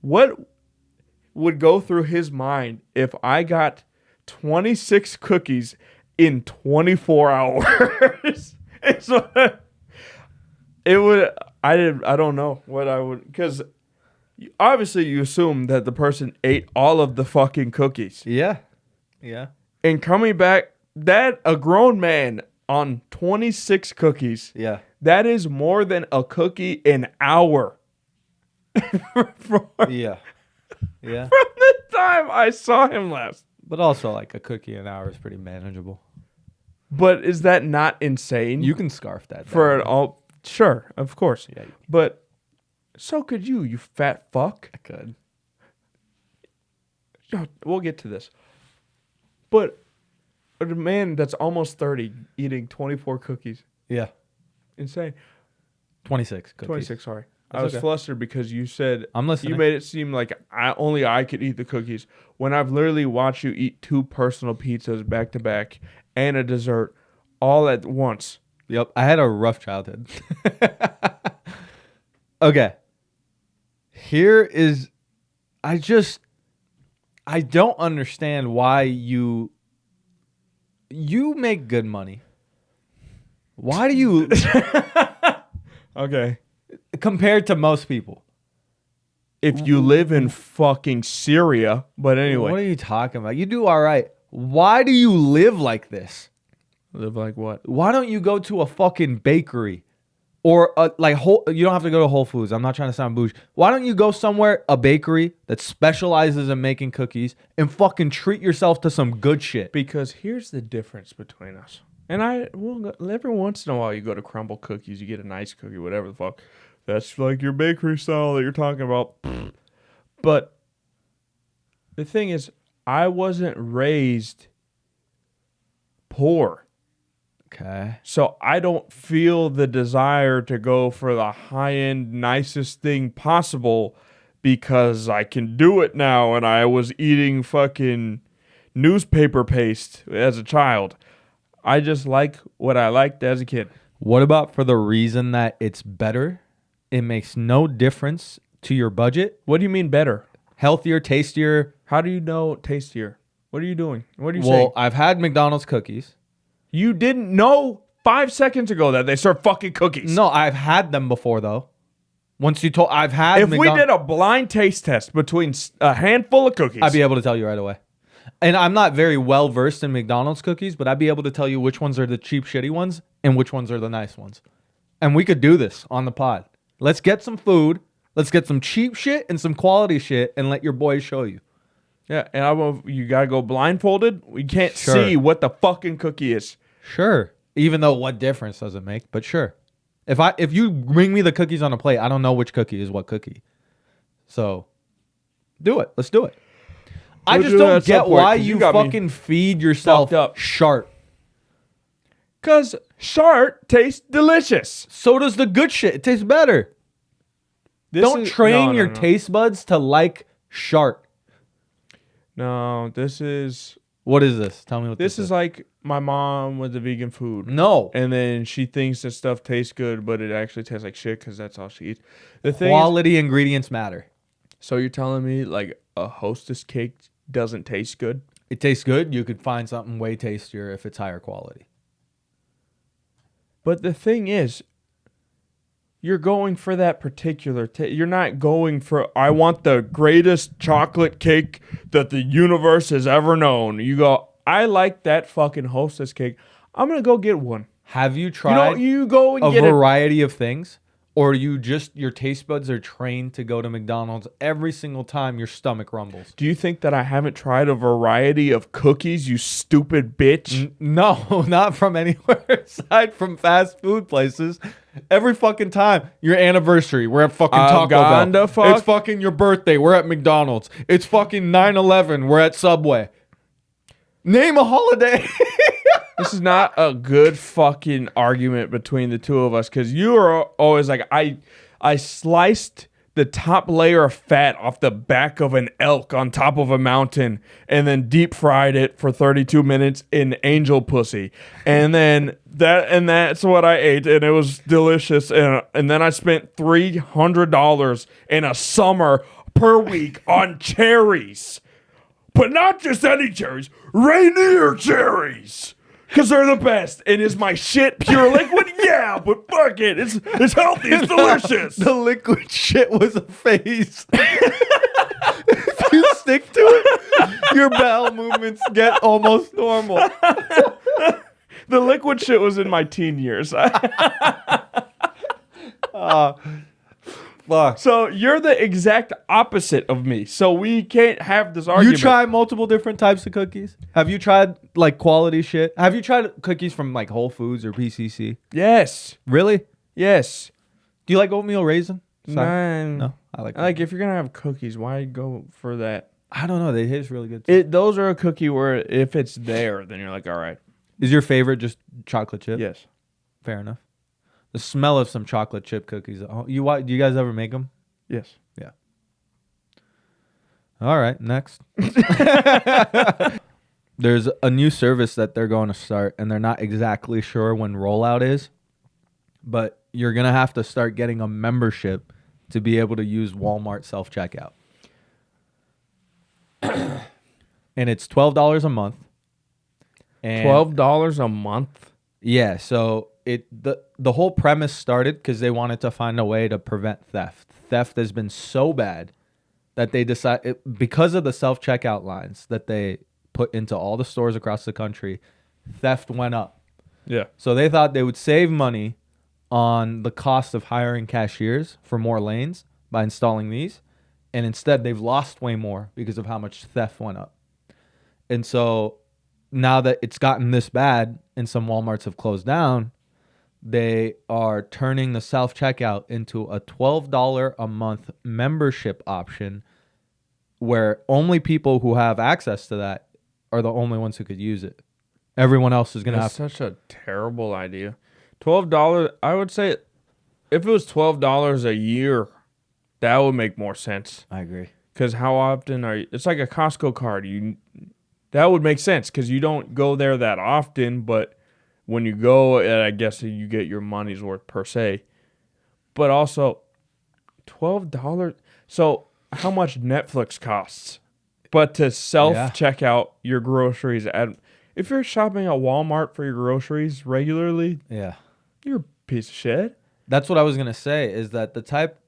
what would go through his mind if I got 26 cookies in 24 hours? It's what it would. I don't know what I would, because obviously you assume that the person ate all of the fucking cookies. Yeah. And coming back, that a grown man on 26 cookies, Yeah. that is more than a cookie an hour. from Yeah. the time I saw him last. But also, like, a cookie an hour is pretty manageable. But is that not insane? You can scarf that for down. an all sure, of course. Yeah, But so could you fat fuck. I could. We'll get to this. But a man that's almost 30 eating 24 cookies. Yeah. Insane. 26 cookies. 26, sorry. I That's was okay. flustered because you said I'm listening. you made it seem like I could eat the cookies when I've literally watched you eat 2 personal pizzas back to back and a dessert all at once. Yep. I had a rough childhood. Okay. Here is, I don't understand why you make good money. Why do you, Okay. compared to most people? If you live in fucking Syria, but anyway. What are you talking about? You do all right. Why do you live like this? Live like what? Why don't you go to a fucking bakery or you don't have to go to Whole Foods. I'm not trying to sound bougie. Why don't you go somewhere, a bakery that specializes in making cookies, and fucking treat yourself to some good shit? Because here's the difference between us. And every once in a while you go to Crumble Cookies, you get a nice cookie, whatever the fuck. That's like your bakery style that you're talking about. But the thing is, I wasn't raised poor. Okay. So I don't feel the desire to go for the high-end, nicest thing possible because I can do it now, and I was eating fucking newspaper paste as a child. I just like what I liked as a kid. What about for the reason that it's better? It makes no difference to your budget. What do you mean better? Healthier, tastier. How do you know tastier? What are you doing? What are you Well, saying? I've had McDonald's cookies. You didn't know 5 seconds ago that they serve fucking cookies. No, I've had them before though. Once you told, I've had. If we did a blind taste test between a handful of cookies, I'd be able to tell you right away. And I'm not very well versed in McDonald's cookies, but I'd be able to tell you which ones are the cheap, shitty ones and which ones are the nice ones. And we could do this on the pod. Let's get some food. Let's get some cheap shit and some quality shit, and let your boys show you. yeah, and you gotta go blindfolded. We can't Sure. see what the fucking cookie is. Sure. Even though what difference does it make? But sure. If you bring me the cookies on a plate, I don't know which cookie is what cookie. So do it. Let's do it. I We'll just do that don't at some get point, why 'cause you you got me fucking feed yourself fucked up. Shart. Cause Shart tastes delicious. So does the good shit. It tastes better. Don't train your taste buds to like Shart. No, this is What is this? Tell me what this this is like my mom with the vegan food. No. And then she thinks that stuff tastes good, but it actually tastes like shit because that's all she eats. The thing is, Quality ingredients matter. so you're telling me like a Hostess cake doesn't taste good? It tastes good. You could find something way tastier if it's higher quality. But the thing is, you're going for that particular you're not going for, I want the greatest chocolate cake that the universe has ever known. You go, I like that fucking Hostess cake. I'm going to go get one. Have you tried You go and a get it. variety of things? Or your taste buds are trained to go to McDonald's every single time your stomach rumbles? Do you think that I haven't tried a variety of cookies, you stupid bitch? No, not from anywhere aside from fast food places. Every fucking time. Your anniversary, we're at fucking Taco Bell. It's fucking your birthday, we're at McDonald's. It's fucking 9/11, we're at Subway. Name a holiday. This is not a good fucking argument between the two of us because you are always like, I sliced the top layer of fat off the back of an elk on top of a mountain and then deep fried it for 32 minutes in angel pussy. And then that's what I ate and it was delicious. And then I spent $300 in a summer per week on cherries. But not just any cherries, Rainier cherries. Because they're the best. And is my shit pure liquid? Yeah, but fuck it. It's healthy. It's delicious. The liquid shit was a phase. If you stick to it, your bowel movements get almost normal. The liquid shit was in my teen years. Fuck. So you're the exact opposite of me. So we can't have this argument. You try multiple different types of cookies? Have you tried like quality shit? Have you tried cookies from like Whole Foods or PCC? Yes. Really? Yes. Do you like oatmeal raisin? No, I like. Like if you're gonna have cookies, why go for that? I don't know. They taste really good. Too. Those are a cookie where if it's there, then you're like, all right. Is your favorite just chocolate chip? Yes. Fair enough. The smell of some chocolate chip cookies. Do you guys ever make them? Yes. Yeah. All right, next. There's a new service that they're going to start, and they're not exactly sure when rollout is, but you're going to have to start getting a membership to be able to use Walmart self-checkout. And it's $12 a month. And $12 a month? Yeah, so the whole premise started because they wanted to find a way to prevent theft. Theft has been so bad that they decided, because of the self-checkout lines that they put into all the stores across the country, theft went up. Yeah. So they thought they would save money on the cost of hiring cashiers for more lanes by installing these. And instead, they've lost way more because of how much theft went up. And so now that it's gotten this bad and some Walmarts have closed down, they are turning the self-checkout into a $12 a month membership option where only people who have access to that are the only ones who could use it. Everyone else is going to have... That's such a terrible idea. $12, I would say if it was $12 a year, that would make more sense. I agree. Because how often are you... It's like a Costco card. That would make sense because you don't go there that often, but when you go, I guess you get your money's worth per se. But also, $12. So how much Netflix costs? But to self-check out your groceries if you're shopping at Walmart for your groceries regularly, Yeah. you're a piece of shit. That's what I was going to say is that the type...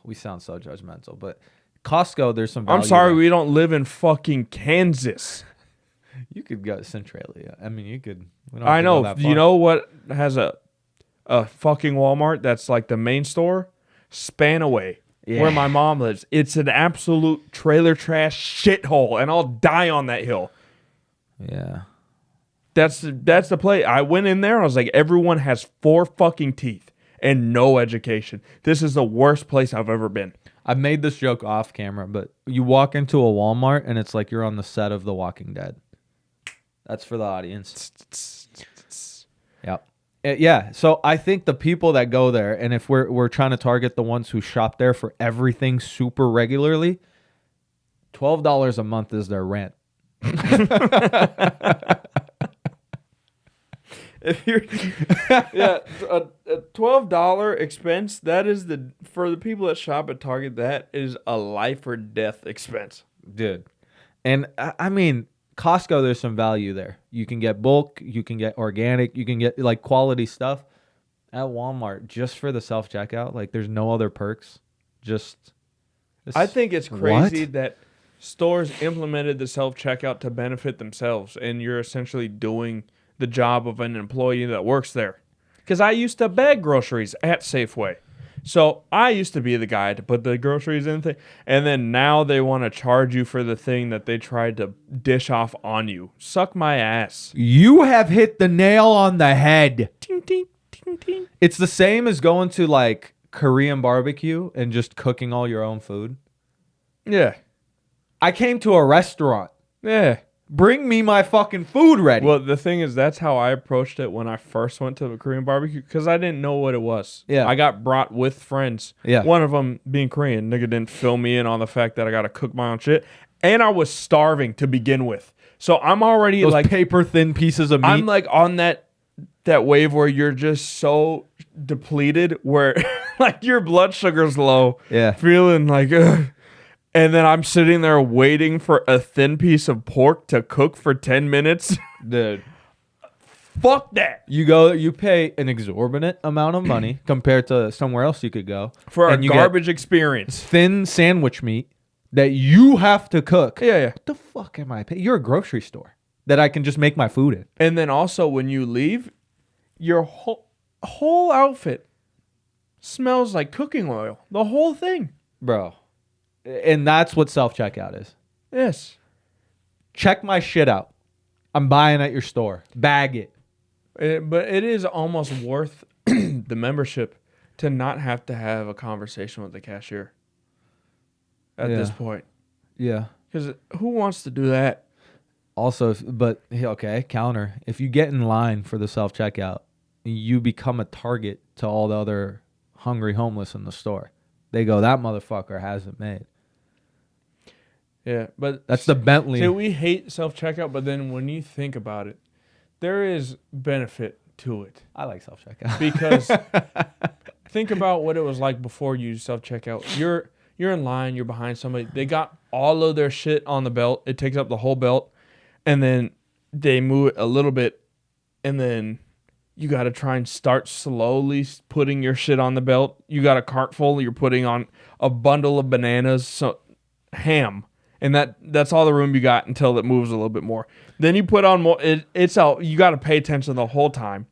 We sound so judgmental, but Costco, there's some value I'm sorry, there. we don't live in fucking Kansas. You could go to Centralia. I mean, you could... I know. You know what has a fucking Walmart that's like the main store? Spanaway, where my mom lives. It's an absolute trailer trash shithole, and I'll die on that hill. Yeah. That's the play. I went in there, and I was like, everyone has 4 fucking teeth and no education. This is the worst place I've ever been. I've made this joke off camera, but you walk into a Walmart, and it's like you're on the set of The Walking Dead. That's for the audience. Yep. Yeah. So I think the people that go there, and if we're trying to target the ones who shop there for everything super regularly, $12 a month is their rent. If you're, yeah, a $12 expense. That is for the people that shop at Target. That is a life or death expense. Dude. And I mean, Costco, there's some value there. You can get bulk, you can get organic, you can get like quality stuff. At Walmart, just for the self checkout, like there's no other perks. I think it's crazy What? that stores implemented the self checkout to benefit themselves, and you're essentially doing the job of an employee that works there. Because I used to bag groceries at Safeway. So I used to be the guy to put the groceries in thing, and then now they want to charge you for the thing that they tried to dish off on you. Suck my ass. You have hit the nail on the head. Ting, ting, ting, ting. It's the same as going to like Korean barbecue and just cooking all your own food. Yeah. I came to a restaurant. Yeah. Bring me my fucking food ready. Well, the thing is, that's how I approached it when I first went to the Korean barbecue, because I didn't know what it was. Yeah. I got brought with friends. Yeah. One of them being Korean. Nigga didn't fill me in on the fact that I got to cook my own shit. And I was starving to begin with. So I'm already Those like paper thin pieces of meat. I'm like on that wave where you're just so depleted where like your blood sugar's low. Yeah. Feeling like ugh. And then I'm sitting there waiting for a thin piece of pork to cook for 10 minutes. Dude. Fuck that. You pay an exorbitant amount of money compared to somewhere else you could go. For a and you get garbage experience. thin sandwich meat that you have to cook. Yeah. What the fuck am I paying? You're a grocery store that I can just make my food in. And then also when you leave, your whole outfit smells like cooking oil. The whole thing. Bro. And that's what self-checkout is. Yes. Check my shit out. I'm buying at your store. Bag it. But it is almost worth the membership to not have to have a conversation with the cashier at this point. Yeah. Because who wants to do that? Also, but okay, counter. If you get in line for the self-checkout, you become a target to all the other hungry homeless in the store. They go, that motherfucker has it made. Yeah, but That's the Bentley. see, we hate self-checkout, but then when you think about it, there is benefit to it. I like self-checkout. Because think about what it was like before you self-checkout. You're in line, you're behind somebody. They got all of their shit on the belt. It takes up the whole belt. And then they move it a little bit, and then you got to try and start slowly putting your shit on the belt. You got a cart full, you're putting on a bundle of bananas, so ham. And that's all the room you got until it moves a little bit more. Then you put on more. It's out. You got to pay attention the whole time.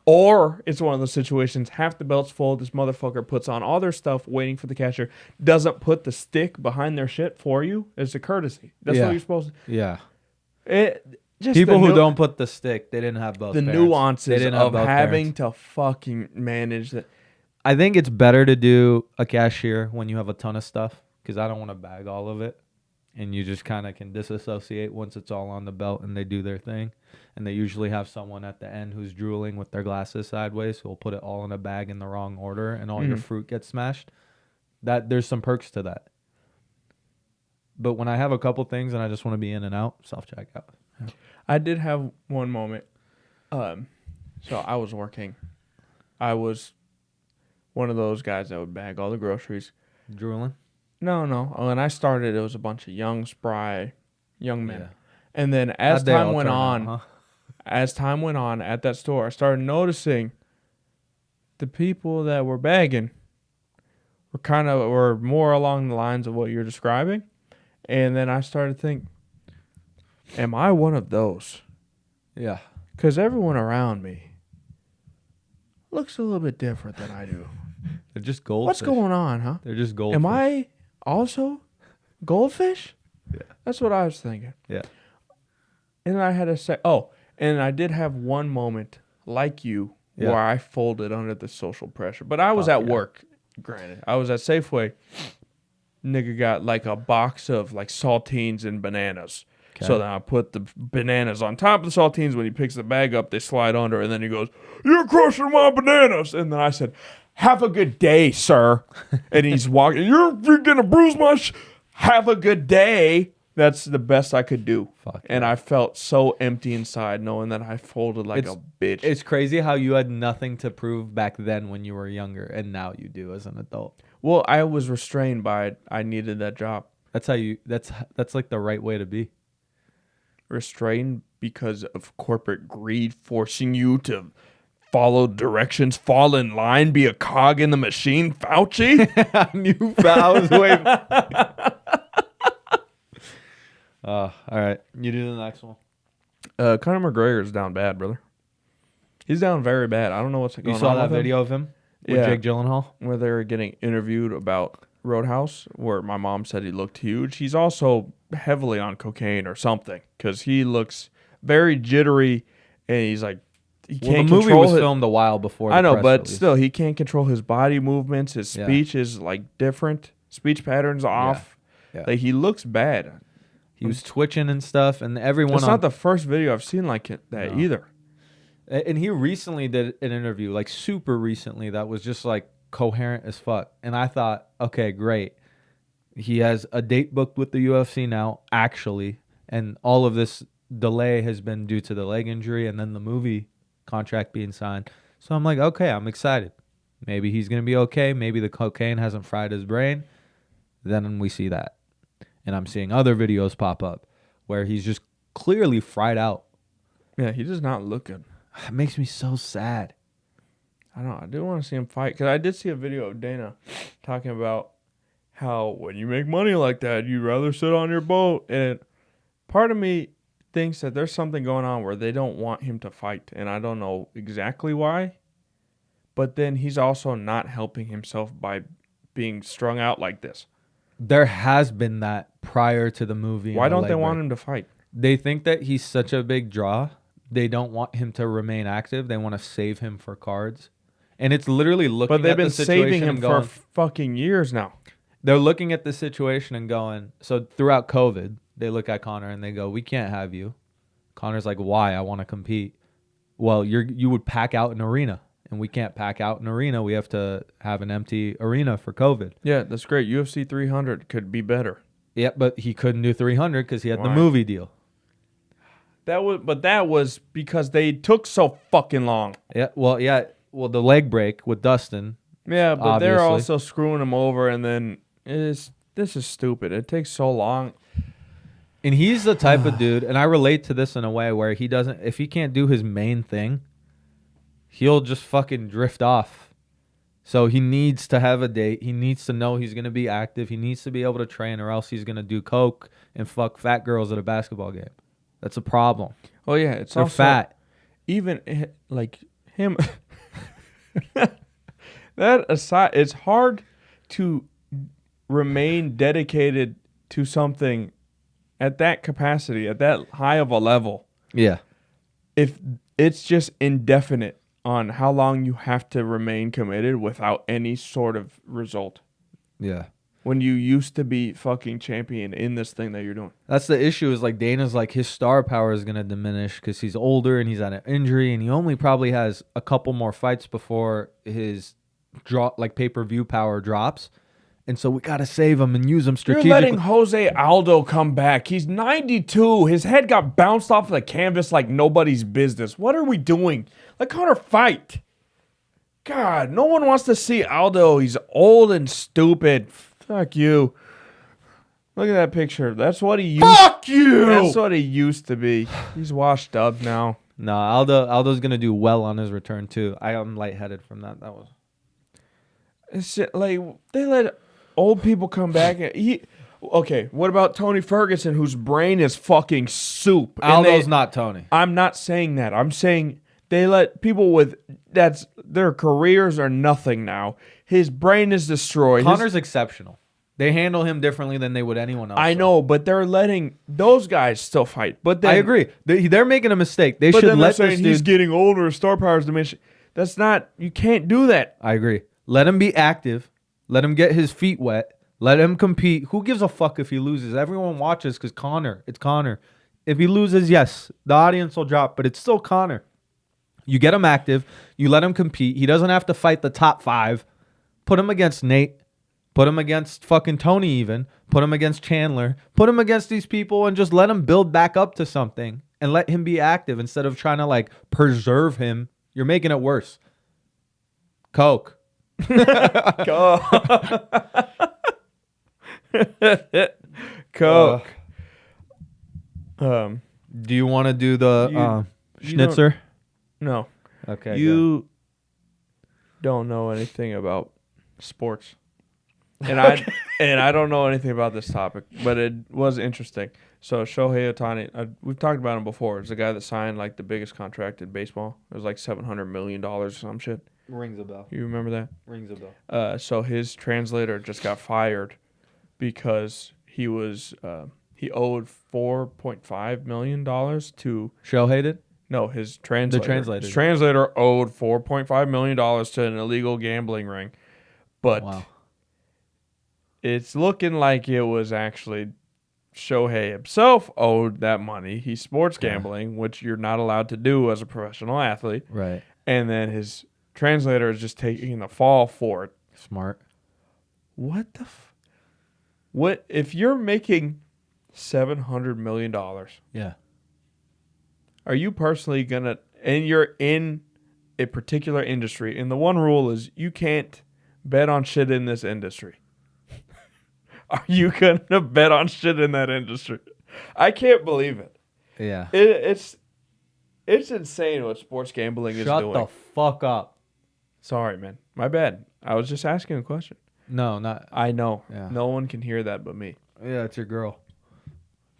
Or it's one of those situations, half the belt's full, this motherfucker puts on all their stuff waiting for the cashier, doesn't put the stick behind their shit for you. It's a courtesy. That's what you're supposed to. Yeah. Just People who don't put the stick, they didn't have both the parents. nuances They didn't have of both having parents. to fucking manage that. I think it's better to do a cashier when you have a ton of stuff because I don't want to bag all of it. And you just kind of can disassociate once it's all on the belt and they do their thing. And they usually have someone at the end who's drooling with their glasses sideways who will put it all in a bag in the wrong order and all your fruit gets smashed. There's some perks to that. But when I have a couple things and I just want to be in and out, self-checkout. Yeah. I did have one moment. So I was working. I was one of those guys that would bag all the groceries. Drooling? No. When I started, it was a bunch of young, spry, young men. Yeah. And then as How'd they time all went turn on, out, huh? as time went on at that store, I started noticing the people that were bagging were more along the lines of what you're describing. And then I started thinking, am I one of those? Yeah. Because everyone around me looks a little bit different than I do. They're just goldfish. What's going on, huh? They're just goldfish. Am I also goldfish? Yeah. That's what I was thinking. Yeah. And I had to say, and I did have one moment like you Yeah. where I folded under the social pressure. But I was at work, granted. I was at Safeway. Nigga got like a box of like saltines and bananas. Okay. So then I put the bananas on top of the saltines. When he picks the bag up, they slide under. And then he goes, "You're crushing my bananas." And then I said, "Have a good day, sir." And he's walking, You're going to bruise my have a good day. That's the best I could do. Fuck. And I felt so empty inside knowing that I folded like It's- a bitch. It's crazy how you had nothing to prove back then when you were younger, and now you do as an adult. Well, I was restrained by it. I needed that job. That's how you. That's like the right way to be. Restrained because of corporate greed forcing you to follow directions, fall in line, be a cog in the machine, Fauci. I knew I was waiting. All right. You do the next one. Conor McGregor's down bad, brother. He's down very bad. I don't know what's going on. You saw that with him. video of him with Yeah. Jake Gyllenhaal? Where they were getting interviewed about Roadhouse, where my mom said he looked huge. He's also heavily on cocaine or something because he looks very jittery, and he's like he Well, the can't movie control was it. filmed a while before. I the know, press but release. still, he can't control his body movements. His Yeah. speech is like different. Speech patterns off. Yeah. Like he looks bad. He was twitching and stuff, and everyone. It's not the first video I've seen like that No. either. And he recently did an interview, like super recently, that was just like coherent as fuck. And I thought, okay, great. He has a date booked with the UFC now, actually, and all of this delay has been due to the leg injury and then the movie contract being signed. So I'm like, okay, I'm excited. Maybe he's gonna be okay. Maybe the cocaine hasn't fried his brain. Then we see that, and I'm seeing other videos pop up where he's just clearly fried out. Yeah, he does not look good. It makes me so sad. I don't know. I do want to see him fight because I did see a video of Dana talking about how when you make money like that, you'd rather sit on your boat. And part of me thinks that there's something going on where they don't want him to fight, and I don't know exactly why. But then he's also not helping himself by being strung out like this. There has been that prior to the movie. Why and the don't they leg want break. him to fight? They think that he's such a big draw. They don't want him to remain active. They want to save him for cards. And it's literally looking But they've at been the situation saving him and going, for fucking years now. they're looking at the situation and going, so throughout COVID, they look at Conor and they go, we can't have you. Conor's like, why? I want to compete. Well, you would pack out an arena, and we can't pack out an arena. We have to have an empty arena for COVID. Yeah, that's great. UFC 300 could be better. Yeah, but he couldn't do 300 because he had the Why? movie deal. That was because they took so fucking long. Yeah, well, the leg break with Dustin. Yeah, but they're Obviously. also screwing him over, and then this is stupid. It takes so long. And he's the type of dude, and I relate to this in a way where if he can't do his main thing, he'll just fucking drift off. So he needs to have a date. He needs to know he's going to be active. He needs to be able to train, or else he's going to do coke and fuck fat girls at a basketball game. That's a problem. Oh yeah, it's They're also fat. even like him. That aside, it's hard to remain dedicated to something at that capacity, at that high of a level, Yeah. if it's just indefinite on how long you have to remain committed without any sort of result. Yeah. When you used to be fucking champion in this thing that you're doing. That's the issue is like Dana's like his star power is going to diminish because he's older and he's had an injury and he only probably has a couple more fights before his pay-per-view power drops. And so we got to save him and use him You're strategically. letting Jose Aldo come back. He's 92. His head got bounced off the canvas like nobody's business. What are we doing? Let Conor fight. God, no one wants to see Aldo. He's old and stupid. Fuck you. Look at that picture. That's what he used. Fuck you! That's what he used to be. He's washed up now. No, Aldo's going to do well on his return too. I am lightheaded from that. That was It's just, like they let old people come back. Okay, what about Tony Ferguson, whose brain is fucking soup? And Aldo's not Tony. I'm not saying that. I'm saying they let people with their careers are nothing now. His brain is destroyed. Conor's exceptional. They handle him differently than they would anyone else. I know, but they're letting those guys still fight. But then, I agree. They're making a mistake. They But should then they're let this saying he's dude. getting older. Star power's diminishing. That's not. You can't do that. I agree. Let him be active. Let him get his feet wet. Let him compete. Who gives a fuck if he loses? Everyone watches because it's Conor. If he loses, yes, the audience will drop, but it's still Conor. You get him active. You let him compete. He doesn't have to fight the top 5. Put him against Nate. Put him against fucking Tony even. Put him against Chandler. Put him against these people and just let him build back up to something and let him be active instead of trying to like preserve him. You're making it worse. Coke. Coke. Do you want to do the you schnitzer? No. Okay. You don't know anything about sports. And I don't know anything about this topic, but it was interesting. So Shohei Ohtani, we've talked about him before. It's the guy that signed like the biggest contract in baseball. It was like $700 million or some shit. Rings a bell. You remember that? Rings a bell. So his translator just got fired because he he owed $4.5 million to Shohei did? no his translator. The translator. His translator owed $4.5 million to an illegal gambling ring, but Wow. it's looking like it was actually Shohei himself owed that money. He's sports gambling, which you're not allowed to do as a professional athlete, Right. and then his translator is just taking the fall for it. Smart. What the? What if you're making $700 million? Yeah. Are you personally gonna? And you're in a particular industry, and the one rule is you can't bet on shit in this industry. Are you gonna bet on shit in that industry? I can't believe it. Yeah. It's insane what sports gambling is Shut doing. the fuck up. Sorry, man. My bad. I was just asking a question. No, not. I know. Yeah. No one can hear that but me. Yeah, it's your girl.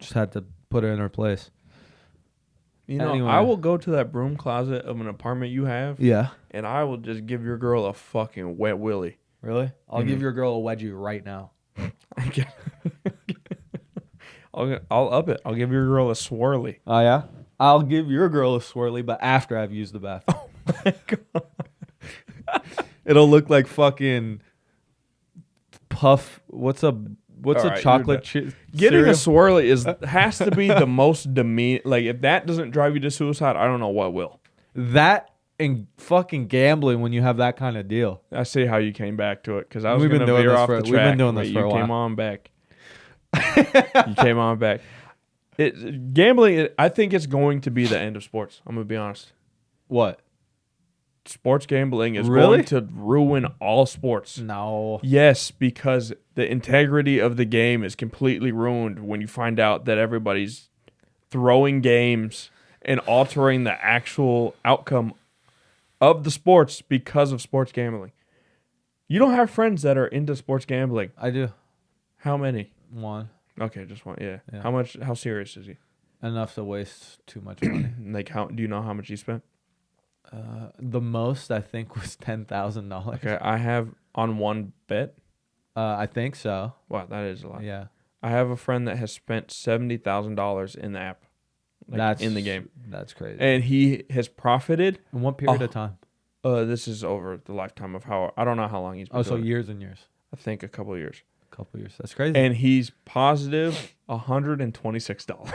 Just had to put her in her place. You know, Anyway. I will go to that broom closet of an apartment you have, Yeah. and I will just give your girl a fucking wet willy. Really? I'll Mhm. give your girl a wedgie right now. I'll up it. I'll give your girl a swirly. Oh, yeah? I'll give your girl a swirly, but after I've used the bathroom. Oh my God. It'll look like fucking puff. What's a All right, you're chocolate done. Getting cereal? a swirly has to be the most demean. Like if that doesn't drive you to suicide, I don't know what will. That and fucking gambling when you have that kind of deal. I see how you came back to it because I was We've been going to doing veer this off for- the we've track. been doing but this for a You came while. on back. You came on back. Gambling, I think it's going to be the end of sports. I'm going to be honest. What? Sports gambling is Really? going to ruin all sports. No. Yes, because the integrity of the game is completely ruined when you find out that everybody's throwing games and altering the actual outcome of the sports because of sports gambling. You don't have friends that are into sports gambling. I do. How many? One. Okay, just one. Yeah. Yeah. How serious is he? Enough to waste too much money. Like do you know how much he spent? The most I think was $10,000. Okay, I have on one bet. I think so. Wow, that is a lot. Yeah. I have a friend that has spent $70,000 in the app. That's in the game. That's crazy. And he has profited. In what period Oh. of time? This is over the lifetime of I don't know how long he's been Oh, so doing it. years and years. I think a couple of years. A couple years. That's crazy. And he's positive $126.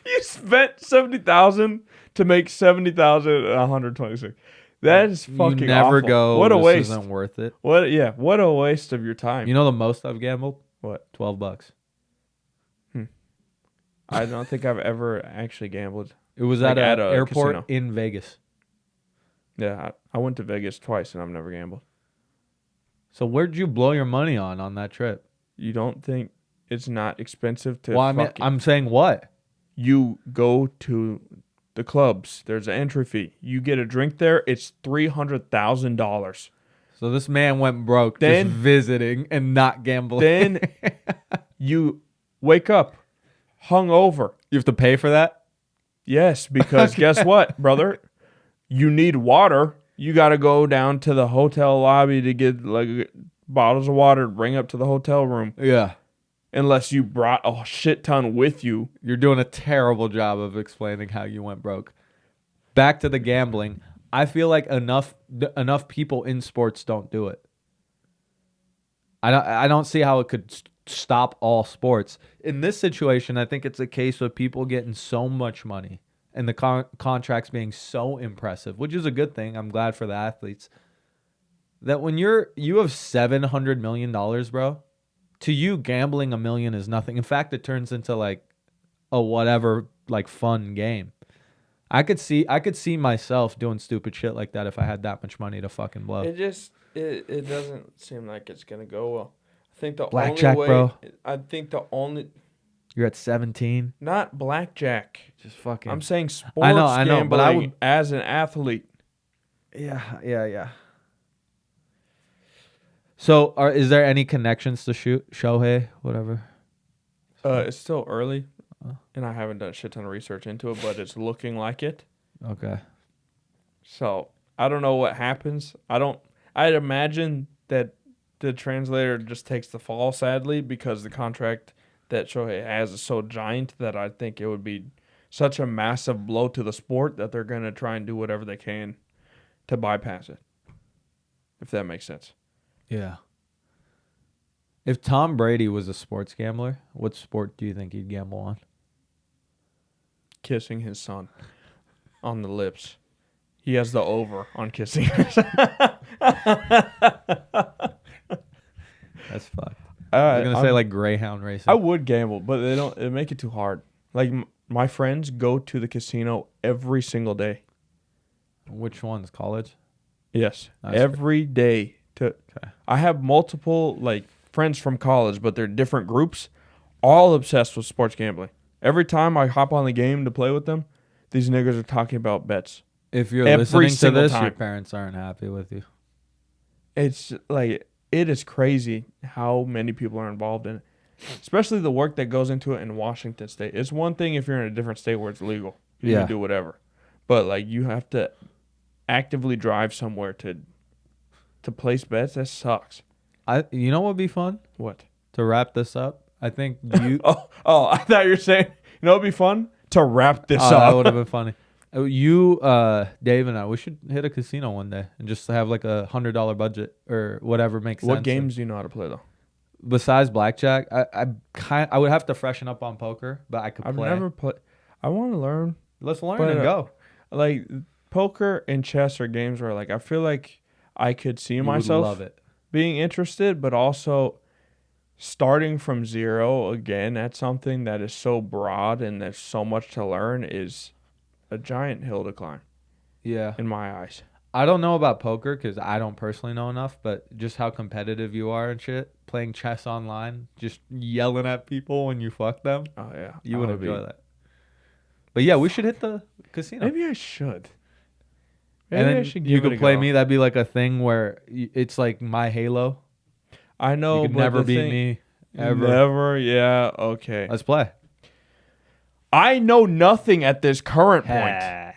You spent $70,000 to make $70,126. That is fucking you never awful. go. What a this waste. Isn't worth it. What a waste of your time. You know the most I've gambled? What? $12. I don't think I've ever actually gambled. It was Like at at an a airport casino. in Vegas. Yeah, I went to Vegas twice and I've never gambled. So where'd you blow your money on that trip? You don't think it's not expensive to Well, I mean, fucking... I'm saying what? You go to the clubs. There's an entry fee. You get a drink there. It's $300,000. So this man went broke Then- just visiting and not gambling. Then you wake up hungover. you have to pay for that? Yes, because guess what, brother? You need water. You got to go down to the hotel lobby to get like bottles of water to bring up to the hotel room. Yeah. Unless you brought a shit ton with you. You're doing a terrible job of explaining how you went broke. Back to the gambling. I feel like enough people in sports don't do it. I don't see how it could stop all sports. In this situation, I think it's a case of people getting so much money and the contracts being so impressive, which is a good thing. I'm glad for the athletes. that when you have $700 million, bro, to you gambling $1 million is nothing. In fact, it turns into like a whatever like fun game. I could see myself doing stupid shit like that if I had that much money to fucking blow. It doesn't seem like it's gonna go well. I think the Blackjack, only way, bro. I think the only You're at 17. not blackjack. Just fucking. I'm saying sports I know, gambling but I would. as an athlete. Yeah. So, is there any connections to Shohei, whatever? It's still early, Uh. and I haven't done a shit ton of research into it, but it's looking like it. Okay. So I don't know what happens. I'd imagine that the translator just takes the fall, sadly, because the contract that Shohei has is so giant that I think it would be such a massive blow to the sport that they're going to try and do whatever they can to bypass it, if that makes sense. Yeah. If Tom Brady was a sports gambler, what sport do you think he'd gamble on? Kissing his son on the lips. He has the over on kissing his son. That's fucked. I was gonna say like Greyhound racing. I would gamble, but they make it too hard. Like my friends go to the casino every single day. Which one's college? Yes, Nice. every day. Okay. I have multiple like friends from college, but they're different groups, all obsessed with sports gambling. Every time I hop on the game to play with them, these niggas are talking about bets. If you're Every listening to single this, your time. parents aren't happy with you. It's like it is crazy how many people are involved in it, especially the work that goes into it in Washington State. It's one thing if you're in a different state where it's legal, you Yeah. can do whatever, but like you have to actively drive somewhere to place bets. That sucks. You know what would be fun What? to wrap this up? I think you. Oh! I thought you were saying, you know, it'd be fun to wrap this That up. would have been funny. You, Dave, and I, we should hit a casino one day and just have like $100 budget or whatever makes sense. What games do you know how to play though? Besides blackjack? I would have to freshen up on poker, but I could I've play. never played. I want to learn. Let's learn But, and go. Like poker and chess are games where like I feel like I could see You would myself love it. being interested, but also starting from zero again at something that is so broad and there's so much to learn is a giant hill to climb Yeah. in my eyes. I don't know about poker because I don't personally know enough, but just how competitive you are and shit. Playing chess online, just yelling at people when you fuck them. Oh yeah, You would I enjoy that. But yeah, we should hit the casino. Maybe I should. Maybe And then I should you give it could a play go. me. That'd be like a thing where it's like my Halo. I know, You could but never the beat thing- me ever. Never. Yeah. Okay. Let's play. I know nothing at this current point. Ha.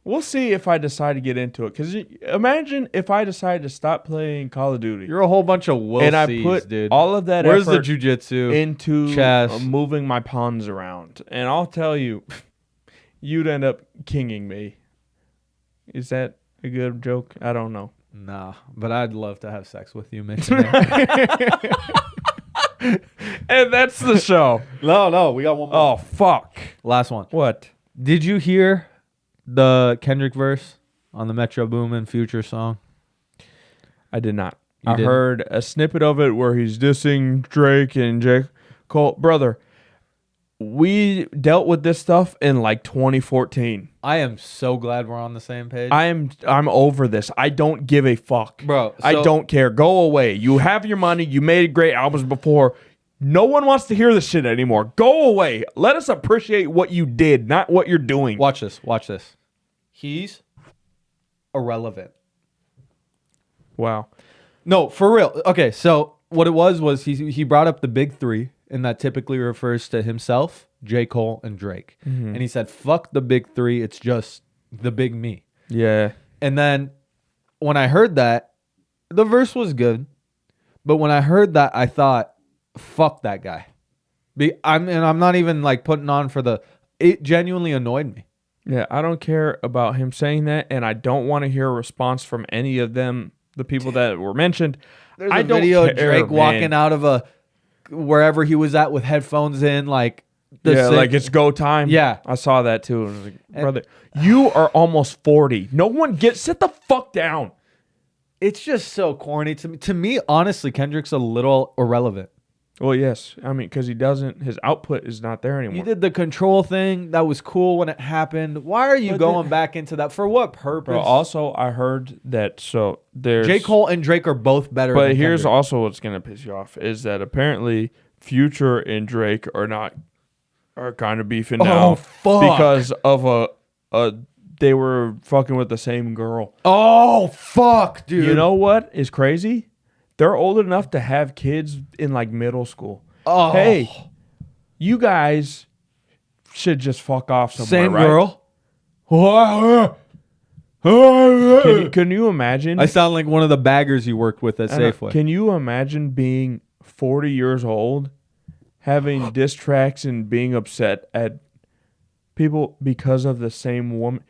We'll see if I decide to get into it. Because imagine if I decide to stop playing Call of Duty You're a whole bunch of Will and I C's, put dude. all of that Where's the effort jujitsu? into chess? moving my pawns around. And I'll tell you, you'd end up kinging me. Is that a good joke? I don't know. Nah, but I'd love to have sex with you, man. And that's the show. No, we got one more. Oh, fuck. Last one. What? Did you hear the Kendrick verse on the Metro Boomin Future song? I did not. You I didn't? heard a snippet of it where he's dissing Drake and J. Cole. Brother, we dealt with this stuff in like 2014. I am so glad we're on the same page. I'm over this. I don't give a fuck. Bro, I don't care. Go away. You have your money. You made great albums before. No one wants to hear this shit anymore. Go away. Let us appreciate what you did, not what you're doing. Watch this. He's irrelevant. Wow. No, for real. Okay, so what it was he brought up the big three, and that typically refers to himself, J. Cole, and Drake. And he said, fuck the big three, it's just the big me. Yeah. And then when I heard that, the verse was good. But when I heard that, I thought, fuck that guy. I'm not even like putting on for it genuinely annoyed me. Yeah, I don't care about him saying that, and I don't want to hear a response from any of them, the people that were mentioned. There's I a don't video of care, Drake man. walking out of wherever he was at with headphones in, like Like it's go time. Yeah. I saw that too. And I was like, brother, you are almost 40. No one sit the fuck down. It's just so corny to me. To me, honestly, Kendrick's a little irrelevant. Well, yes. I mean, because his output is not there anymore. You did the Control thing. That was cool when it happened. Why are you But going back into that? For what purpose? Bro, also, I heard that, so there's... J. Cole and Drake are both better But than here's Kendrick. also what's going to piss you off, is that apparently Future and Drake are kind of beefing now. Oh, fuck. Because of they were fucking with the same girl. Oh, fuck, dude. You know what is crazy? They're old enough to have kids in like middle school. Oh. Hey, you guys should just fuck off somewhere, Same right? girl. Can you imagine? I sound like one of the baggers you worked with at I know. Safeway. Can you imagine being 40 years old, having diss tracks and being upset at people because of the same woman?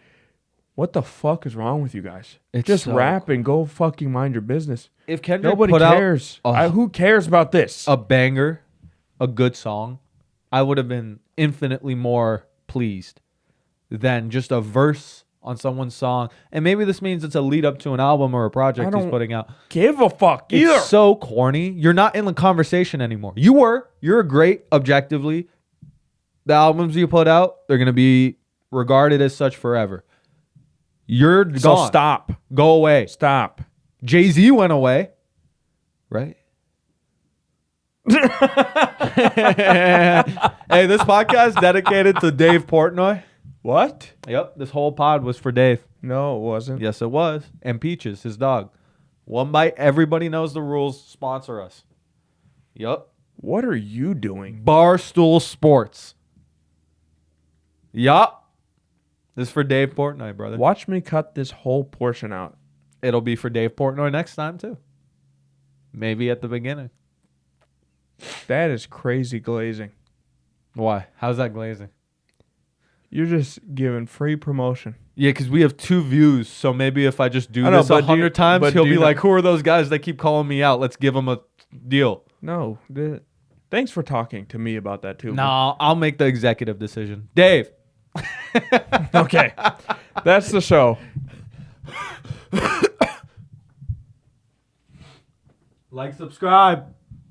What the fuck is wrong with you guys? It's Just so rap and go fucking mind your business. If Kendrick Nobody put cares. out Who cares about this? a banger, a good song, I would have been infinitely more pleased than just a verse on someone's song. And maybe this means it's a lead up to an album or a project he's don't putting out. Give a fuck either. It's so corny. You're not in the conversation anymore. You're great objectively. The albums you put out, they're going to be regarded as such forever. You're So gone. stop. Go away. Stop. Jay-Z went away, right? Hey, this podcast dedicated to Dave Portnoy. What? Yep, this whole pod was for Dave. No, it wasn't. Yes, it was. And Peaches, his dog. One Bite, everybody knows the rules. Sponsor us. Yep. What are you doing? Barstool Sports. Yup. This is for Dave Portnoy, brother. Watch me cut this whole portion out. It'll be for Dave Portnoy next time, too. Maybe at the beginning. That is crazy glazing. Why? How's that glazing? You're just giving free promotion. Yeah, because we have 2 views, so maybe if I just do I know, this but do you- 100 times, but he'll do be you like, know- who are those guys that keep calling me out? Let's give them a deal. No. Thanks for talking to me about that, too. No, I'll make the executive decision. Dave. Okay. That's the show. Like, subscribe.